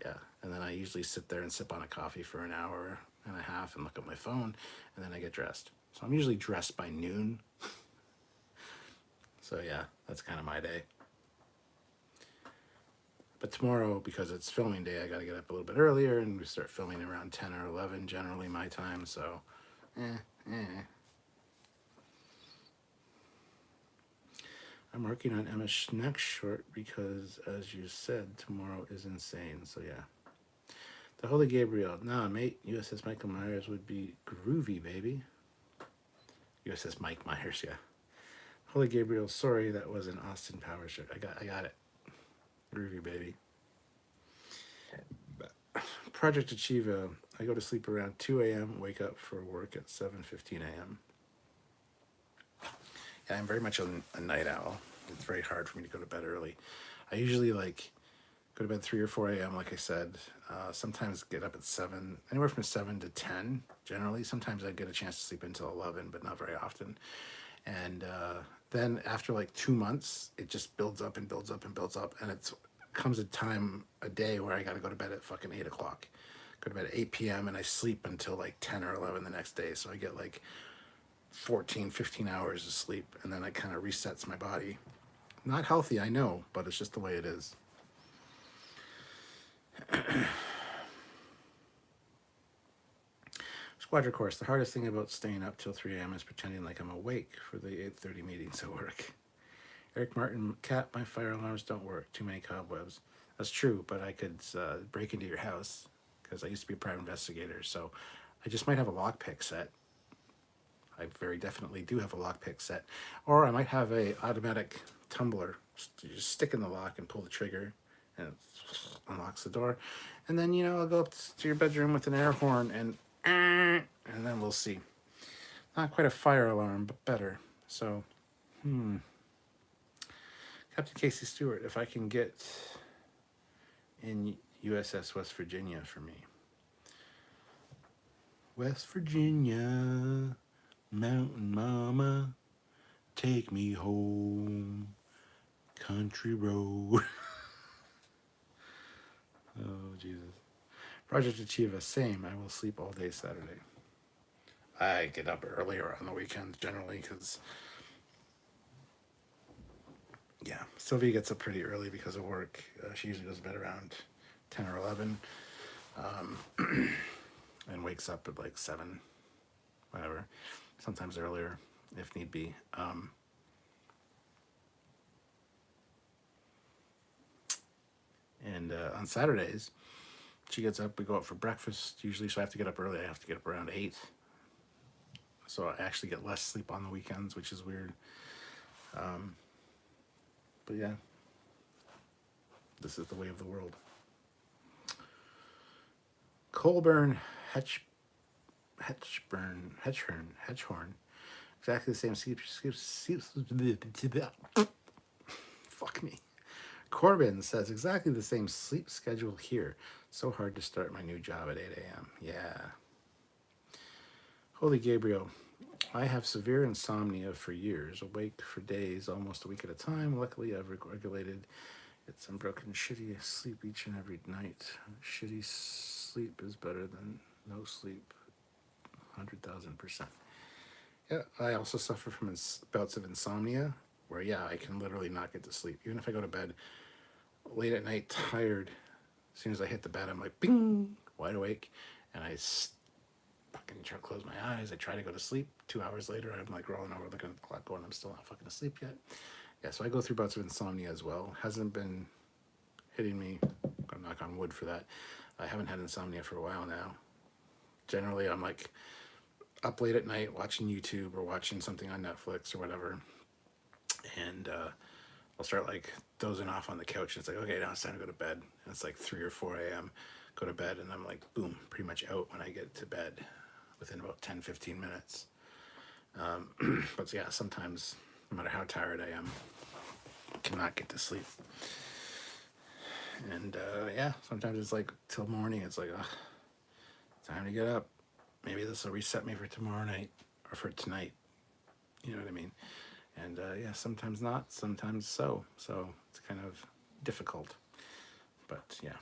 Yeah. And then I usually sit there and sip on a coffee for an hour and a half and look at my phone, and then I get dressed. So I'm usually dressed by noon. So, yeah, that's kind of my day. But tomorrow, because it's filming day, I got to get up a little bit earlier, and we start filming around 10 or 11, generally my time, so I'm working on Emma's next short because, as you said, tomorrow is insane, so yeah. The Holy Gabriel, nah, mate, USS Michael Myers would be groovy, baby. USS Mike Myers, yeah. Holy Gabriel, sorry, that was an Austin Powers joke. I got it. Groovy, baby. Project Achieva, I go to sleep around 2 a.m., wake up for work at 7:15 a.m. Yeah, I'm very much a night owl. It's very hard for me to go to bed early. I usually go to bed 3 or 4 a.m., like I said. Sometimes get up at 7, anywhere from 7 to 10, generally. Sometimes I get a chance to sleep until 11, but not very often. And then after like 2 months, it just builds up and builds up and builds up. And it comes a day where I got to go to bed at fucking 8 o'clock. Go to bed at 8 p.m. and I sleep until like 10 or 11 the next day. So I get like 14, 15 hours of sleep. And then it kind of resets my body. Not healthy, I know, but it's just the way it is. Squadron course. The hardest thing about staying up till 3 a.m. is pretending like I'm awake for the 8:30 meetings at work. Eric Martin, Cat, my fire alarms don't work. Too many cobwebs. That's true, but I could break into your house because I used to be a private investigator, so I just might have a lockpick set. I very definitely do have a lockpick set. Or I might have a automatic tumbler. You just stick in the lock and pull the trigger, and it unlocks the door. And then, I'll go up to your bedroom with an air horn, and then we'll see. Not quite a fire alarm, but better. So, Captain Casey Stewart, if I can get in USS West Virginia for me. West Virginia, Mountain Mama, take me home, country road. Oh, Jesus. Project Achieva, same. I will sleep all day Saturday. I get up earlier on the weekends generally because, Sylvia gets up pretty early because of work. She usually goes to bed around 10 or 11, and wakes up at like 7, whatever, sometimes earlier if need be. And on Saturdays, she gets up, we go out for breakfast usually, so I have to get up early. I have to get up around 8. So I actually get less sleep on the weekends, which is weird. But yeah, this is the way of the world. Colburn Hedgehorn. Exactly the same sleep. Fuck me. Corbin says exactly the same sleep schedule here. So hard to start my new job at 8 a.m. Yeah. Holy Gabriel. I have severe insomnia for years, awake for days, almost a week at a time. Luckily, I've regulated it's unbroken shitty sleep each and every night. Shitty sleep is better than no sleep, 100,000%. Yeah, I also suffer from bouts of insomnia, where yeah, I can literally not get to sleep. Even if I go to bed late at night, tired, as soon as I hit the bed, I'm like, bing, wide awake, and I fucking try to close my eyes. I try to go to sleep. 2 hours later, I'm like rolling over, looking at the clock, going, I'm still not fucking asleep yet. Yeah, so I go through bouts of insomnia as well. Hasn't been hitting me. I'm knock on wood for that. I haven't had insomnia for a while now. Generally, I'm like up late at night watching YouTube or watching something on Netflix or whatever, and I'll start like dozing off on the couch, and it's like, okay, now it's time to go to bed. And it's like 3 or 4 a.m. Go to bed, and I'm like, boom, pretty much out when I get to bed within about 10, 15 minutes. But yeah, sometimes, no matter how tired I am, I cannot get to sleep. And yeah, sometimes it's like till morning, it's like, time to get up. Maybe this will reset me for tomorrow night or for tonight. You know what I mean? And yeah, sometimes not, sometimes so. So it's kind of difficult. But yeah.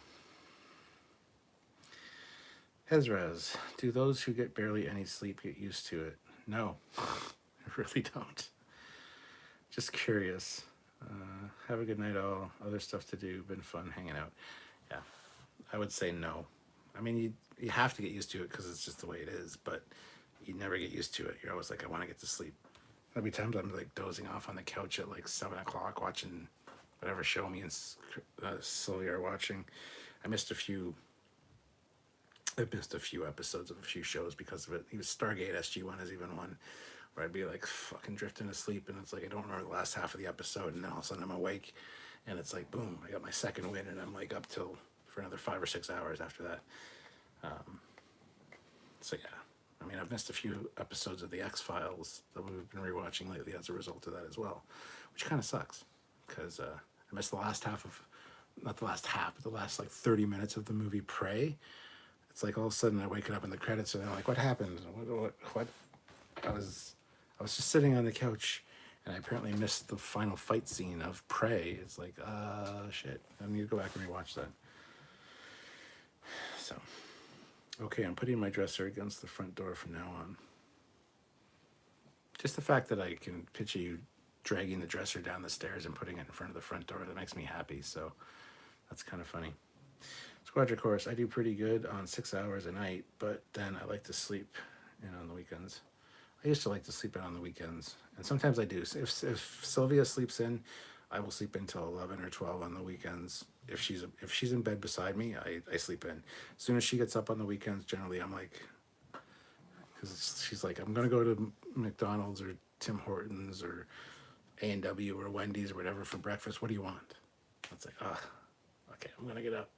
Hezraz, do those who get barely any sleep get used to it? No, I really don't. Just curious. Have a good night all. Other stuff to do. Been fun hanging out. Yeah, I would say no. I mean, you have to get used to it because it's just the way it is, but you never get used to it. You're always like, I want to get to sleep. There'll be times I'm like dozing off on the couch at like 7 o'clock watching whatever show me and Sylvia are watching. I missed a few episodes of a few shows because of it. He was Stargate SG-1 is even one where I'd be like fucking drifting asleep, and it's like I don't remember the last half of the episode, and then all of a sudden I'm awake, and it's like boom, I got my second win, and I'm like up till for another 5 or 6 hours after that. So yeah, I mean, I've missed a few episodes of the X-Files that we've been rewatching lately as a result of that as well, which kind of sucks because I missed the last half of, not the last half, but the last like 30 minutes of the movie Prey. It's like all of a sudden I wake up in the credits and I'm like, what happened? What? I was just sitting on the couch and I apparently missed the final fight scene of Prey. It's like, shit. I need to go back and rewatch that. So, okay, I'm putting my dresser against the front door from now on. Just the fact that I can picture you dragging the dresser down the stairs and putting it in front of the front door, that makes me happy. So that's kind of funny. Squadra Course, I do pretty good on 6 hours a night, but then I like to sleep in on the weekends. I used to like to sleep in on the weekends, and sometimes I do. If Sylvia sleeps in, I will sleep until 11 or 12 on the weekends. If she's in bed beside me, I sleep in. As soon as she gets up on the weekends, generally I'm like, because she's like, I'm gonna go to McDonald's or Tim Hortons or A&W or Wendy's or whatever for breakfast. What do you want? It's like, okay, I'm gonna get up.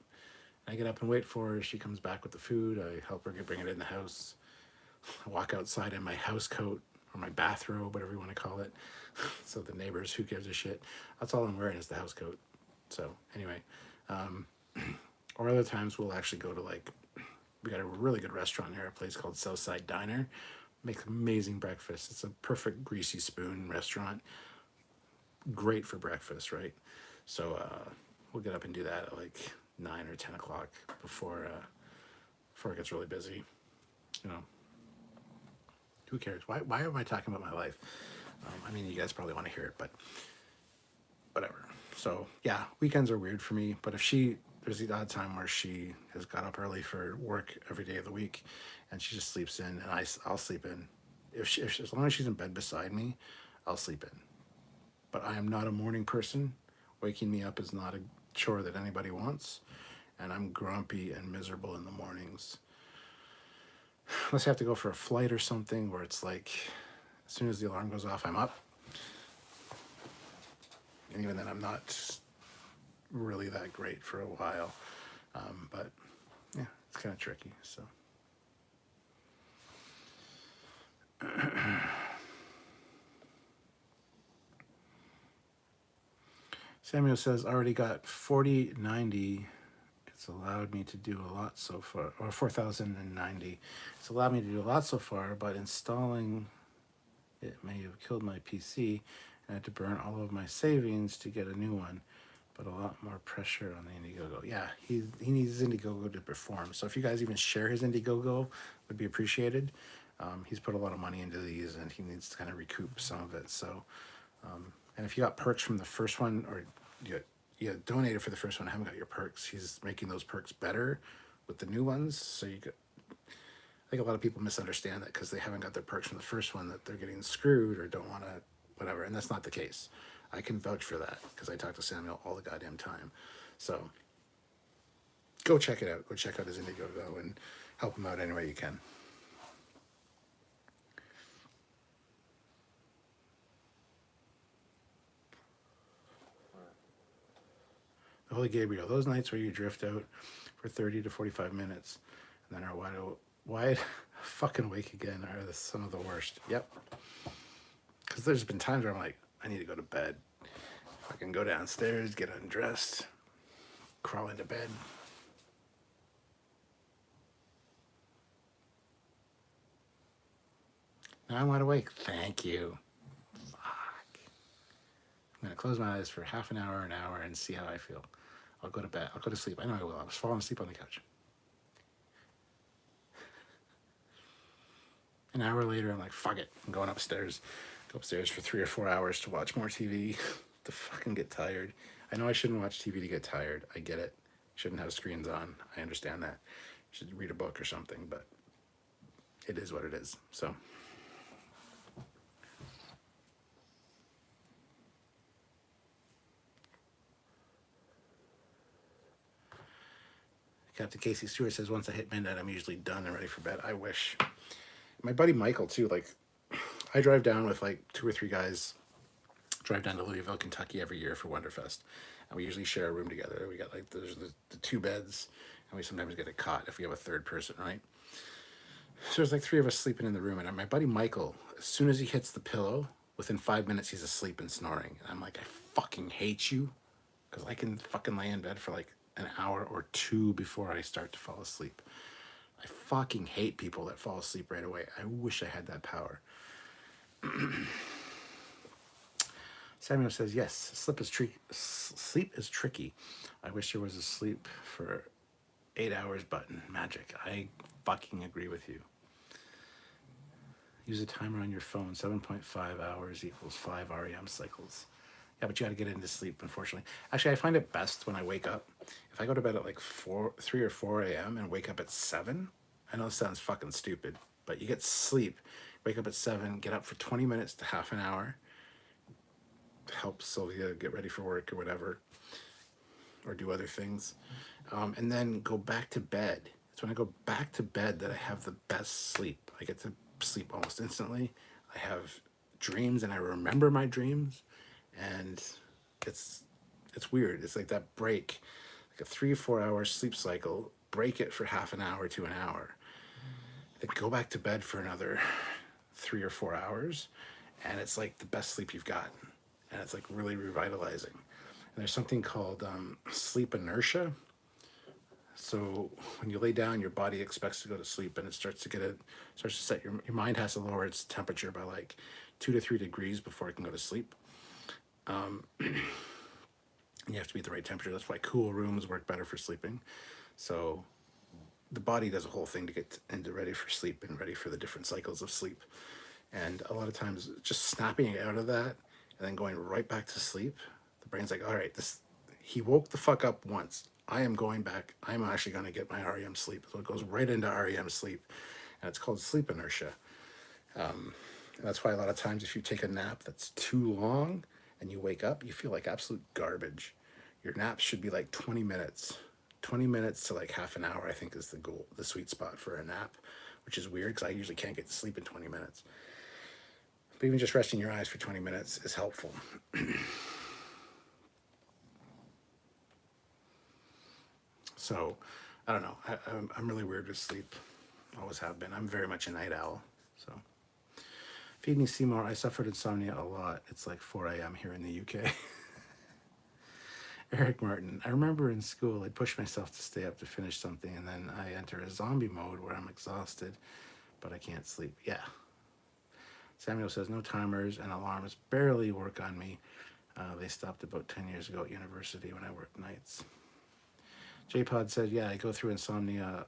I get up and wait for her. She comes back with the food. I help her bring it in the house. I walk outside in my house coat or my bathrobe, whatever you want to call it. So the neighbors, who gives a shit? That's all I'm wearing is the house coat. So anyway, or other times we'll actually go to like, we got a really good restaurant here, a place called Southside Diner. Makes amazing breakfast. It's a perfect greasy spoon restaurant. Great for breakfast, right? So we'll get up and do that at like 9 or 10 o'clock before it gets really busy. You know, who cares? Why am I talking about my life? I mean, you guys probably want to hear it, but whatever. So yeah, weekends are weird for me. But if there's the odd time where she has got up early for work every day of the week, and she just sleeps in, and I'll sleep in. If as long as she's in bed beside me, I'll sleep in. But I am not a morning person. Waking me up is not a chore that anybody wants, and I'm grumpy and miserable in the mornings. Unless I have to go for a flight or something where it's like, as soon as the alarm goes off, I'm up. And even then, I'm not really that great for a while. But yeah, it's kind of tricky. So Samuel says, already got 4090. It's allowed me to do a lot so far, or 4090. It's allowed me to do a lot so far, but installing it may have killed my PC. I had to burn all of my savings to get a new one, but a lot more pressure on the Indiegogo. Yeah, he needs Indiegogo to perform. So if you guys even share his Indiegogo, would be appreciated. He's put a lot of money into these, and he needs to kind of recoup some of it. So, and if you got perks from the first one, or you donated for the first one, haven't got your perks, he's making those perks better with the new ones. So you get, I think a lot of people misunderstand that because they haven't got their perks from the first one, that they're getting screwed or don't want to whatever, and that's not the case. I can vouch for that because I talk to Samuel all the goddamn time. So go check it out. Go check out his Indiegogo and help him out any way you can. The Holy Gabriel, those nights where you drift out for 30 to 45 minutes and then are wide fucking awake again are some of the worst. Yep. Because there's been times where I'm like, I need to go to bed. I can go downstairs, get undressed, crawl into bed. Now I'm wide awake. Thank you. Fuck. I'm going to close my eyes for half an hour, and see how I feel. I'll go to bed. I'll go to sleep. I know I will. I was falling asleep on the couch. An hour later, I'm like, fuck it. I'm going upstairs. Go upstairs for 3 or 4 hours to watch more TV. To fucking get tired. I know I shouldn't watch TV to get tired. I get it. Shouldn't have screens on. I understand that. Should read a book or something, but it is what it is. So Captain Casey Stewart says, once I hit midnight, I'm usually done and ready for bed. I wish. My buddy Michael, too, like, I drive down with, like, 2 or 3 guys, drive down to Louisville, Kentucky every year for Wonderfest. And we usually share a room together. We got, like, there's the 2 beds, and we sometimes get a cot if we have a third person, right? So there's, like, 3 of us sleeping in the room. And my buddy Michael, as soon as he hits the pillow, within 5 minutes, he's asleep and snoring. And I'm like, I fucking hate you. Because I can fucking lay in bed for, like, an hour or 2 before I start to fall asleep. I fucking hate people that fall asleep right away. I wish I had that power. Samuel says, yes, sleep is tricky. I wish there was a sleep for 8 hours button. Magic. I fucking agree with you. Use a timer on your phone. 7.5 hours equals 5 REM cycles. Yeah, but you got to get into sleep, unfortunately. Actually, I find it best when I wake up. If I go to bed at like 3 or 4 a.m. and wake up at 7, I know it sounds fucking stupid, but you get sleep, wake up at 7, get up for 20 minutes to half an hour, help Sylvia get ready for work or whatever, or do other things, and then go back to bed. It's when I go back to bed that I have the best sleep. I get to sleep almost instantly. I have dreams and I remember my dreams. And it's weird. It's like that break, like a 3 or 4 hour sleep cycle, break it for half an hour to an hour, then go back to bed for another 3 or 4 hours, and it's like the best sleep you've gotten. And it's like really revitalizing. And there's something called sleep inertia. So when you lay down, your body expects to go to sleep, and it starts to set your mind has to lower its temperature by like 2 to 3 degrees before it can go to sleep. You have to be at the right temperature. That's why cool rooms work better for sleeping. So the body does a whole thing to get into ready for sleep and ready for the different cycles of sleep. And a lot of times just snapping out of that and then going right back to sleep, the brain's like, all right, he woke the fuck up once. I am going back. I'm actually going to get my REM sleep. So it goes right into REM sleep, and it's called sleep inertia. And that's why a lot of times if you take a nap that's too long and you wake up, you feel like absolute garbage. Your nap should be like 20 minutes. 20 minutes to like half an hour, I think, is the goal, the sweet spot for a nap, which is weird because I usually can't get to sleep in 20 minutes. But even just resting your eyes for 20 minutes is helpful. So, I don't know. I'm really weird with sleep. Always have been. I'm very much a night owl. So, feed me Seymour. I suffered insomnia a lot. It's like 4 a.m. here in the UK. Eric Martin. I remember in school I'd push myself to stay up to finish something, and then I enter a zombie mode where I'm exhausted, but I can't sleep. Yeah. Samuel says no timers and alarms barely work on me. They stopped about 10 years ago at university when I worked nights. J-Pod said, yeah, I go through insomnia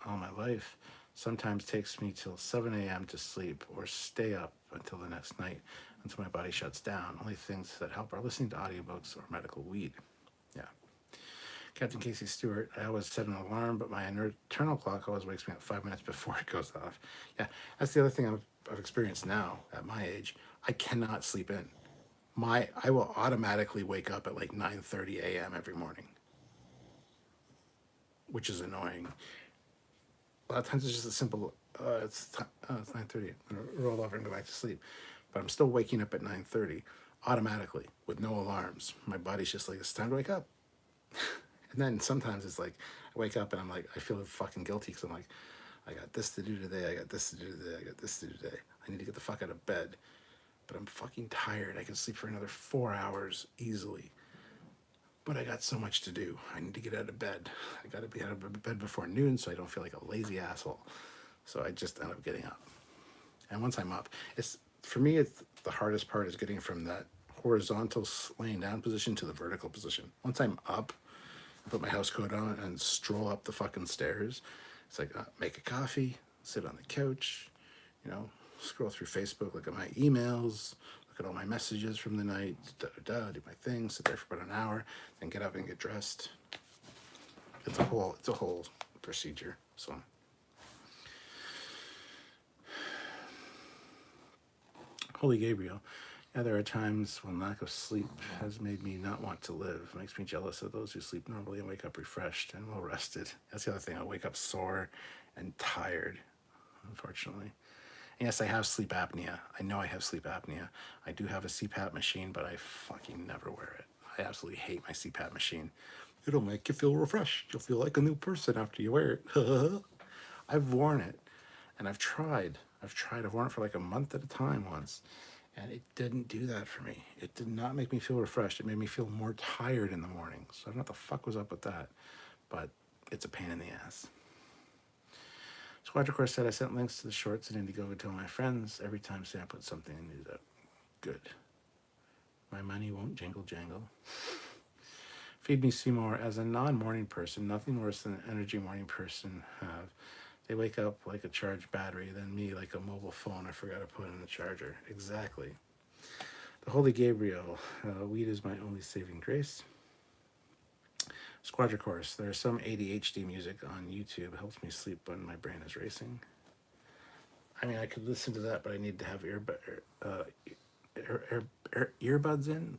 all my life. Sometimes takes me till 7 a.m. to sleep or stay up until the next night until my body shuts down. Only things that help are listening to audiobooks or medical weed. Yeah. Captain Casey Stewart, I always set an alarm, but my internal clock always wakes me up 5 minutes before it goes off. Yeah, that's the other thing I've experienced now at my age. I cannot sleep in. I will automatically wake up at like 9:30 a.m. every morning, which is annoying. A lot of times it's just a simple, it's 9:30. I'm going to roll over and go back to sleep. But I'm still waking up at 9:30 automatically with no alarms. My body's just like, it's time to wake up. And then sometimes it's like, I wake up and I'm like, I feel fucking guilty because I'm like, I got this to do today, I got this to do today, I got this to do today. I need to get the fuck out of bed. But I'm fucking tired. I can sleep for another 4 hours easily. But I got so much to do. I need to get out of bed. I got to be out of bed before noon so I don't feel like a lazy asshole. So I just end up getting up. And once I'm up, for me, it's the hardest part is getting from that horizontal laying down position to the vertical position. Once I'm up, I put my house coat on and stroll up the fucking stairs. It's like make a coffee, sit on the couch, scroll through Facebook, look at my emails, look at all my messages from the night, do my thing, sit there for about an hour, then get up and get dressed. It's a whole procedure. So Holy Gabriel. Yeah, there are times when lack of sleep has made me not want to live. It makes me jealous of those who sleep normally and wake up refreshed and well rested. That's the other thing. I wake up sore and tired, unfortunately. And yes, I have sleep apnea. I know I have sleep apnea. I do have a CPAP machine, but I fucking never wear it. I absolutely hate my CPAP machine. It'll make you feel refreshed. You'll feel like a new person after you wear it. I've worn it, and I've tried. I've worn it for like a month at a time once. And it didn't do that for me. It did not make me feel refreshed. It made me feel more tired in the morning. So I don't know what the fuck was up with that. But it's a pain in the ass. Squadron Course said I sent links to the shorts and Indiegogo to all my friends every time Sam put something in news up. Good. My money won't jingle jangle. Feed me Seymour. As a non-morning person, nothing worse than an energy morning person have. They wake up like a charged battery, then me like a mobile phone I forgot to put in the charger. Exactly. The Holy Gabriel. Weed is my only saving grace. Squadron Course. There's some ADHD music on YouTube. It helps me sleep when my brain is racing. I mean, I could listen to that, but I need to have earbuds in.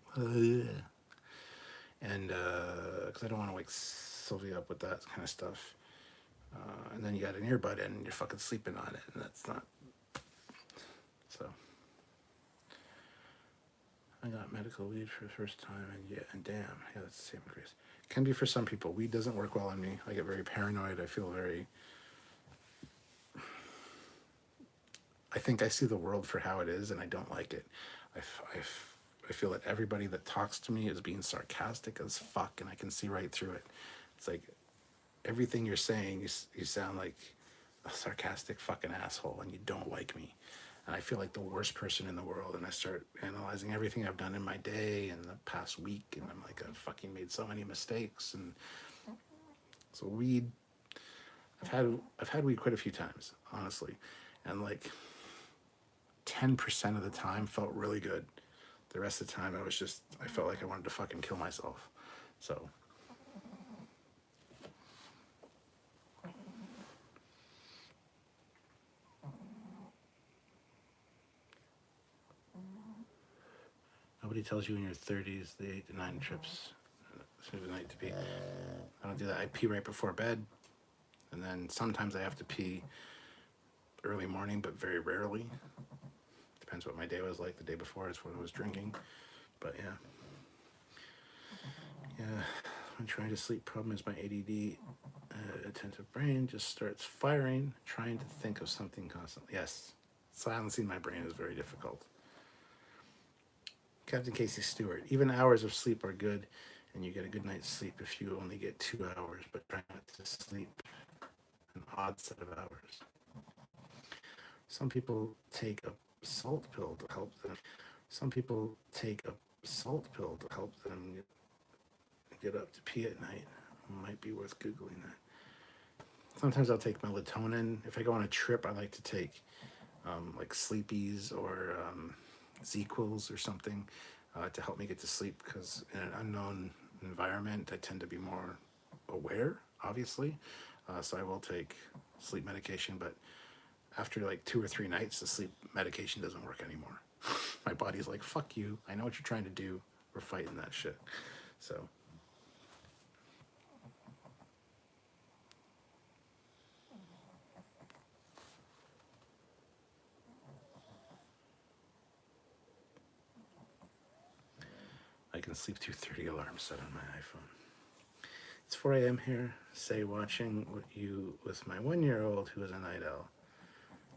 And because I don't want to wake Sylvia up with that kind of stuff. And then you got an earbud in and you're fucking sleeping on it, and that's not. So I got medical weed for the first time, and damn, yeah, that's the same grace. Can be for some people. Weed doesn't work well on me. I get very paranoid. I feel very. I think I see the world for how it is, and I don't like it. I feel that everybody that talks to me is being sarcastic as fuck, and I can see right through it. It's like everything you're saying, you sound like a sarcastic fucking asshole, and you don't like me. And I feel like the worst person in the world, and I start analyzing everything I've done in my day and the past week, and I'm like, I've fucking made so many mistakes. And so weed, I've had weed quite a few times, honestly, and like 10% of the time felt really good. The rest of the time I felt like I wanted to fucking kill myself. So Nobody tells you in your 30s the 8 to 9 trips through the night to pee. I don't do that. I pee right before bed, and then sometimes I have to pee early morning, but very rarely. Depends what my day was like the day before. It's when I was drinking, but yeah. I'm trying to sleep. Problem is my ADD, attentive brain just starts firing, trying to think of something constantly. Yes, silencing my brain is very difficult. Captain Casey Stewart, even hours of sleep are good, and you get a good night's sleep if you only get 2 hours, but try not to sleep an odd set of hours. Some people take a salt pill to help them. Some people take a salt pill to help them get up to pee at night. Might be worth Googling that. Sometimes I'll take melatonin. If I go on a trip, I like to take like Sleepies or ZQuils or something to help me get to sleep, because in an unknown environment, I tend to be more aware, obviously. So I will take sleep medication, but after like 2 or 3 nights, the sleep medication doesn't work anymore. My body's like, fuck you. I know what you're trying to do. We're fighting that shit. So. I can sleep through 30 alarms set on my iPhone. It's 4 a.m. here. Say watching you with my 1-year-old who is a night owl.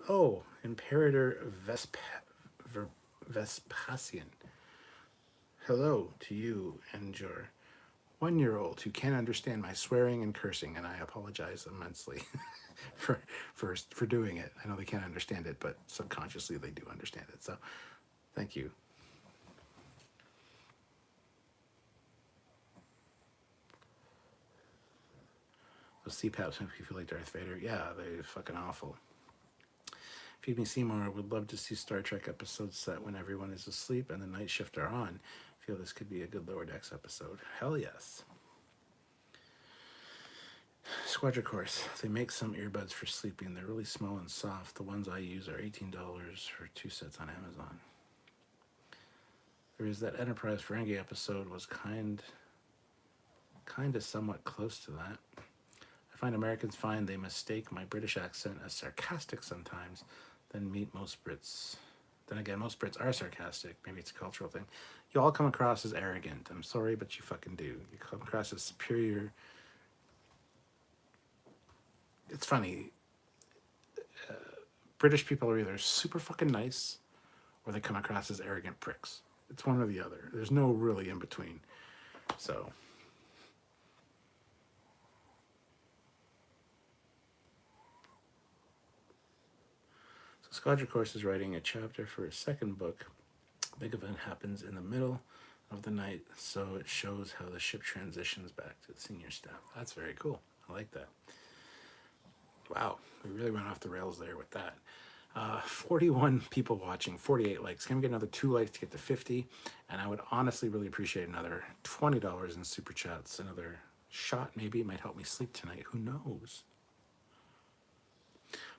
Oh, Imperator Vespasian. Hello to you and your 1-year-old who can't understand my swearing and cursing, and I apologize immensely for doing it. I know they can't understand it, but subconsciously they do understand it. So, thank you. Those CPAPs make me feel like Darth Vader. Yeah, they're fucking awful. Feed Me Seymour would love to see Star Trek episodes set when everyone is asleep and the night shift are on. I feel this could be a good Lower Decks episode. Hell yes. Squadra Course. They make some earbuds for sleeping. They're really small and soft. The ones I use are $18 for 2 sets on Amazon. There is that Enterprise Ferengi episode was kind of somewhat close to that. I find Americans find they mistake my British accent as sarcastic sometimes, then meet most Brits. Then again, most Brits are sarcastic. Maybe it's a cultural thing. You all come across as arrogant. I'm sorry, but you fucking do. You come across as superior. It's funny. British people are either super fucking nice or they come across as arrogant pricks. It's one or the other. There's no really in between. So... Squadra Course is writing a chapter for his second book. Big event happens in the middle of the night, so it shows how the ship transitions back to the senior staff. That's very cool. I like that. Wow, we really went off the rails there with that. 41 people watching, 48 likes. Can we get another 2 likes to get to 50? And I would honestly really appreciate another $20 in super chats. Another shot maybe might help me sleep tonight. Who knows?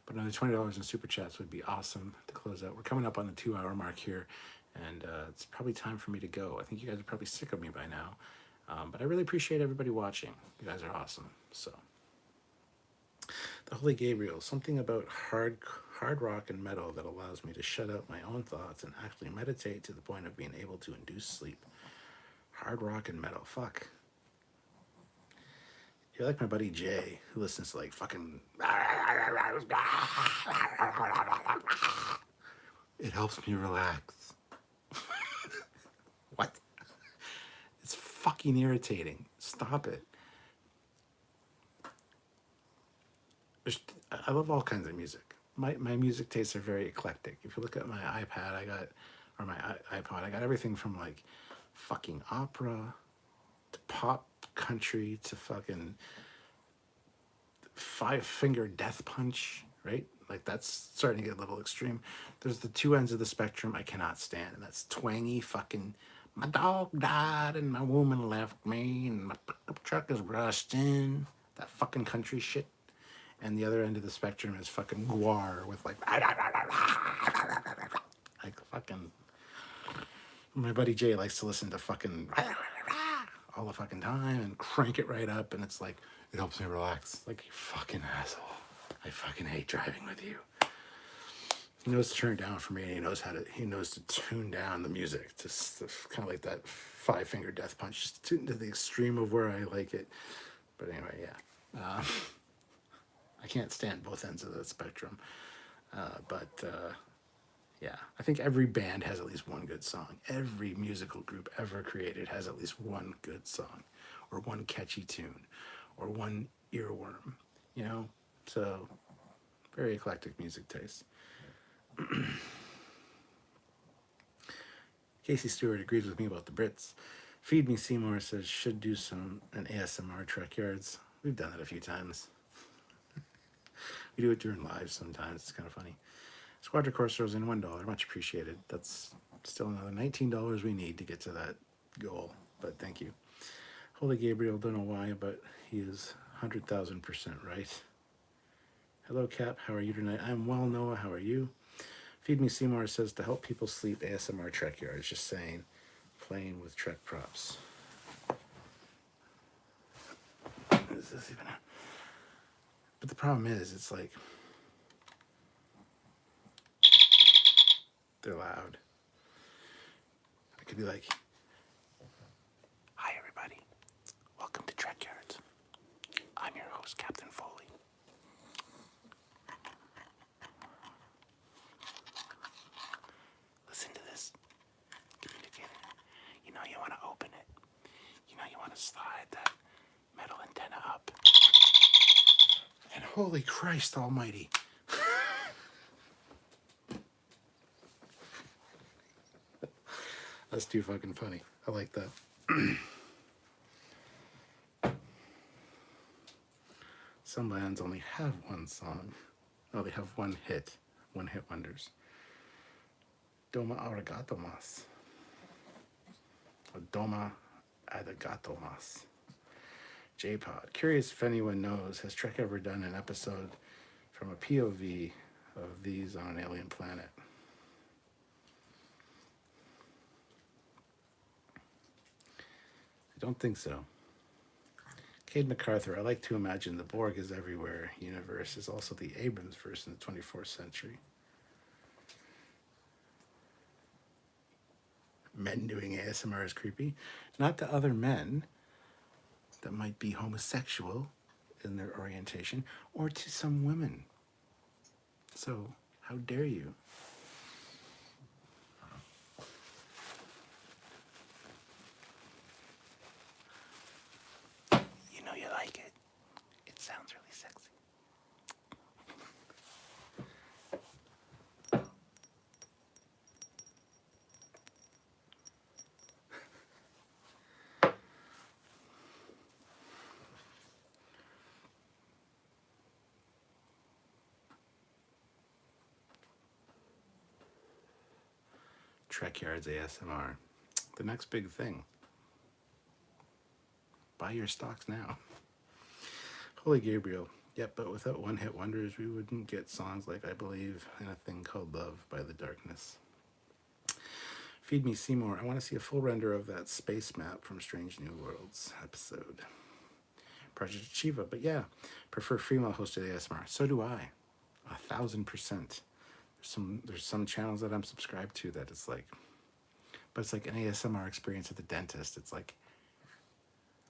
But another $20 in super chats would be awesome to close out. We're coming up on the 2-hour mark here, and it's probably time for me to go. I think you guys are probably sick of me by now, but I really appreciate everybody watching. You guys are awesome. So, the Holy Gabriel, something about hard rock and metal that allows me to shut out my own thoughts and actually meditate to the point of being able to induce sleep. Hard rock and metal, fuck. You're like my buddy Jay, who listens to like fucking... It helps me relax. What? It's fucking irritating. Stop it. I love all kinds of music. My music tastes are very eclectic. If you look at my iPod, my iPod, I got everything from like fucking opera to pop country to fucking Five-Finger Death Punch, right? Like, that's starting to get a little extreme. There's the two ends of the spectrum I cannot stand, and that's twangy fucking, my dog died and my woman left me and my pickup truck is rusting. That fucking country shit. And the other end of the spectrum is fucking guar with like fucking My buddy Jay likes to listen to fucking all the fucking time and crank it right up, and it's like, it helps me relax. Like, you fucking asshole. I fucking hate driving with you. He knows to turn it down for me, and he knows to tune down the music, just kind of like that 5-finger death punch, just to the extreme of where I like it. But anyway, yeah. I can't stand both ends of the spectrum. Yeah, I think every band has at least one good song. Every musical group ever created has at least one good song, or one catchy tune, or one earworm, you know? So, very eclectic music taste. Casey Stewart agrees with me about the Brits. Feed Me Seymour says, should do an ASMR Trekyards. We've done it a few times. We do it during live sometimes. It's kind of funny. Squadra Corso's in $1. Much appreciated. That's still another $19 we need to get to that goal. But thank you. Holy Gabriel, don't know why, but he is 100,000% right. Hello, Cap. How are you tonight? I'm well, Noah. How are you? Feed Me Seymour says, to help people sleep, ASMR Trekyards. Just saying, playing with Trek props. Is this even a... But the problem is, it's like, they're loud. I could be like, hi everybody, welcome to Trekyards. I'm your host, Captain Foley. Listen to this communicator. You know you want to open it. You know you want to slide that metal antenna up. And holy Christ almighty. That's too fucking funny. I like that. Some bands only have one song. No, they have one hit wonders. Doma arigato mas. Or Doma arigato mas. J-Pod. Curious if anyone knows, has Trek ever done an episode from a POV of these on an alien planet? I don't think so. Cade MacArthur, I like to imagine the Borg is everywhere universe is also the Abrams verse in the 24th century. Men doing ASMR is creepy. Not to other men that might be homosexual in their orientation, or to some women. So, how dare you? You know you like it. It sounds really sexy. Trekyards ASMR. The next big thing. Buy your stocks now. Holy Gabriel. Yep, but without one-hit wonders, we wouldn't get songs like I Believe in a Thing Called Love by The Darkness. Feed Me Seymour. I want to see a full render of that space map from Strange New Worlds episode. Project Achieva, but yeah, prefer female hosted ASMR. So do I. 1,000%. There's some channels that I'm subscribed to that it's like, but it's like an ASMR experience at the dentist. It's like,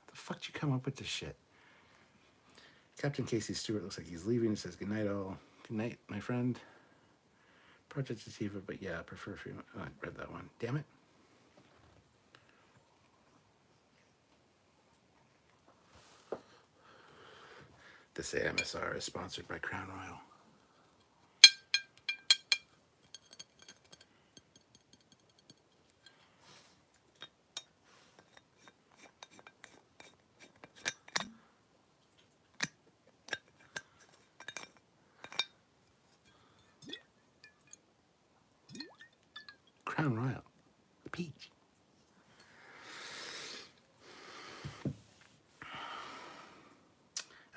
the fuck did you come up with this shit? Captain Casey Stewart looks like he's leaving. He says, good night all. Good night, my friend. Project Achieva, but yeah, I prefer female. Oh, I read that one. Damn it. This AMSR is sponsored by Crown Royal. Crown Royal. The peach.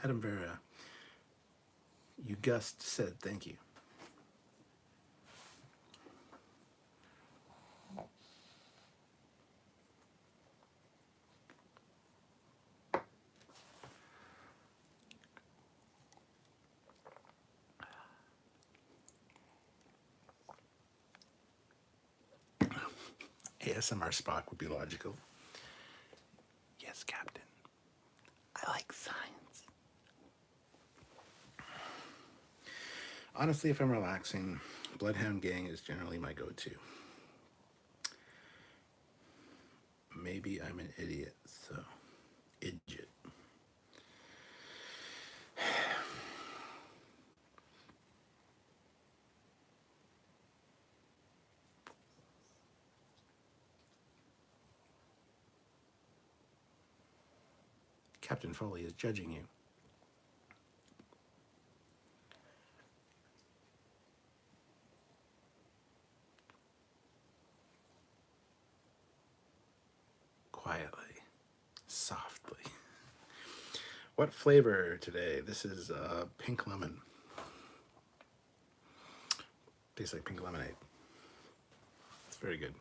Adam Vera, you Gust said thank you. ASMR Spock would be logical. Yes, Captain. I like science. Honestly, if I'm relaxing, Bloodhound Gang is generally my go-to. Maybe I'm an idiot, so idiot. Captain Foley is judging you. Quietly, softly. What flavor today? This is pink lemon. Tastes like pink lemonade. It's very good.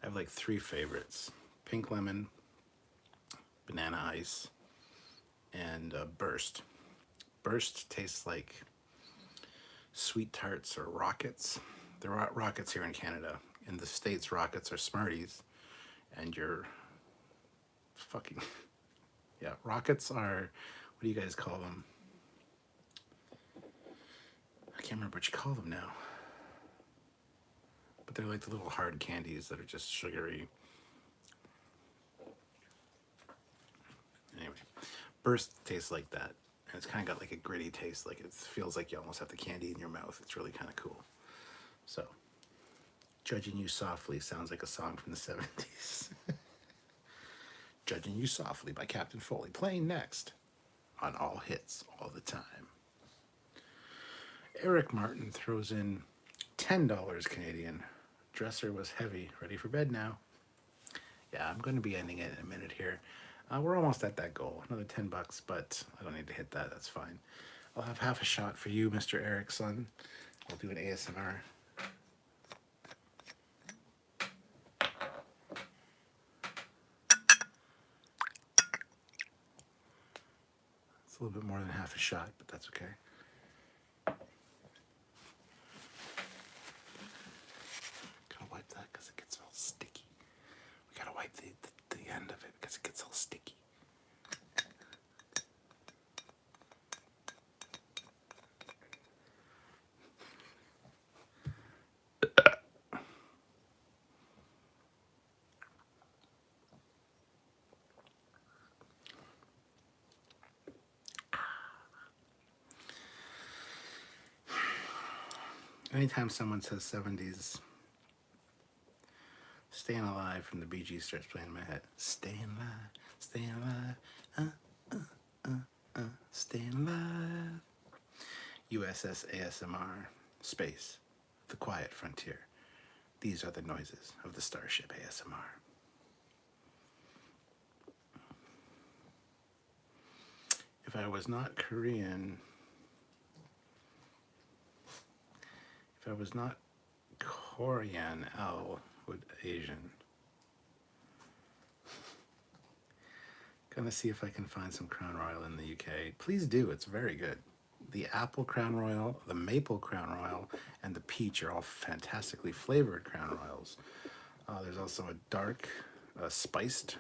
I have like 3 favorites: pink lemon, banana ice, and burst. Burst tastes like sweet tarts or rockets. There are rockets here in Canada. In the States, rockets are Smarties, and you're fucking yeah. Rockets are, what do you guys call them? I can't remember what you call them now. But they're like the little hard candies that are just sugary. Anyway, burst tastes like that. And it's kind of got like a gritty taste. Like it feels like you almost have the candy in your mouth. It's really kind of cool. So, Judging You Softly sounds like a song from the 70s. Judging You Softly by Captain Foley. Playing next on All Hits All the Time. Eric Martin throws in $10 Canadian. Dresser was heavy. Ready for bed now. Yeah, I'm going to be ending it in a minute here. We're almost at that goal. Another $10, but I don't need to hit that. That's fine. I'll have half a shot for you, Mr. Erickson. I'll do an ASMR. It's a little bit more than half a shot, but that's okay. Gotta wipe that because it gets all sticky. We gotta wipe the end of it because it gets all sticky. Anytime someone says 70s, Staying Alive from the Bee Gees starts playing in my head. Staying alive, staying alive. USS ASMR, space, the quiet frontier. These are the noises of the starship ASMR. If I was not Korean, if I was not Korean, L would Asian. Gonna see if I can find some Crown Royal in the UK. Please do, it's very good. The apple Crown Royal, the maple Crown Royal, and the peach are all fantastically flavored Crown Royals. There's also a dark, spiced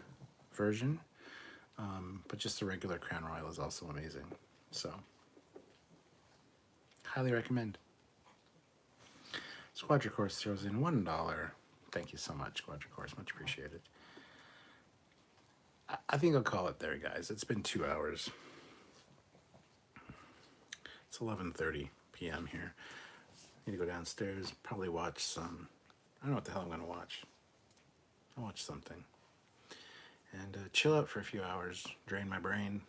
version, but just the regular Crown Royal is also amazing. So, highly recommend. Squadricourse throws in $1. Thank you so much, Squadricourse. Much appreciated. I think I'll call it there, guys. It's been 2 hours. It's 11:30 p.m. here. Need to go downstairs, probably watch some, I don't know what the hell I'm going to watch. I'll watch something. And chill out for a few hours, drain my brain.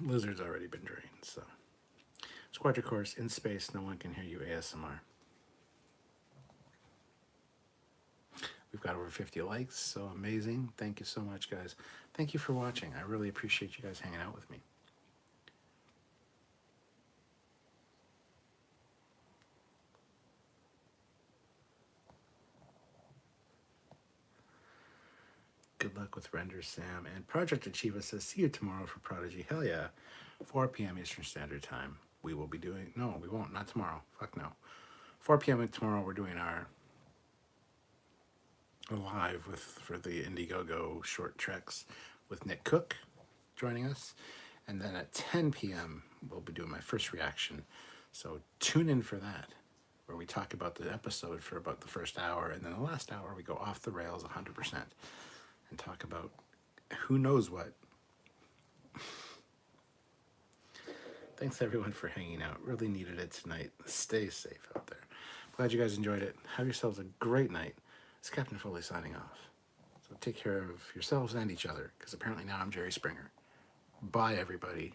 Lizard's already been drained, so. Squadricourse, in space, no one can hear you ASMR. We've got over 50 likes, so amazing. Thank you so much, guys. Thank you for watching. I really appreciate you guys hanging out with me. Good luck with Render Sam. And Project Achieva says, see you tomorrow for Prodigy. Hell yeah. 4 p.m. Eastern Standard Time. We will be doing, no, we won't, not tomorrow. Fuck no. 4 p.m. tomorrow, we're doing our live for the Indiegogo short treks with Nick Cook joining us. And then at 10 p.m., we'll be doing my first reaction. So tune in for that, where we talk about the episode for about the first hour. And then the last hour, we go off the rails 100% and talk about who knows what. Thanks everyone for hanging out. Really needed it tonight. Stay safe out there. Glad you guys enjoyed it. Have yourselves a great night. It's Captain Foley signing off. So take care of yourselves and each other, because apparently now I'm Jerry Springer. Bye, everybody.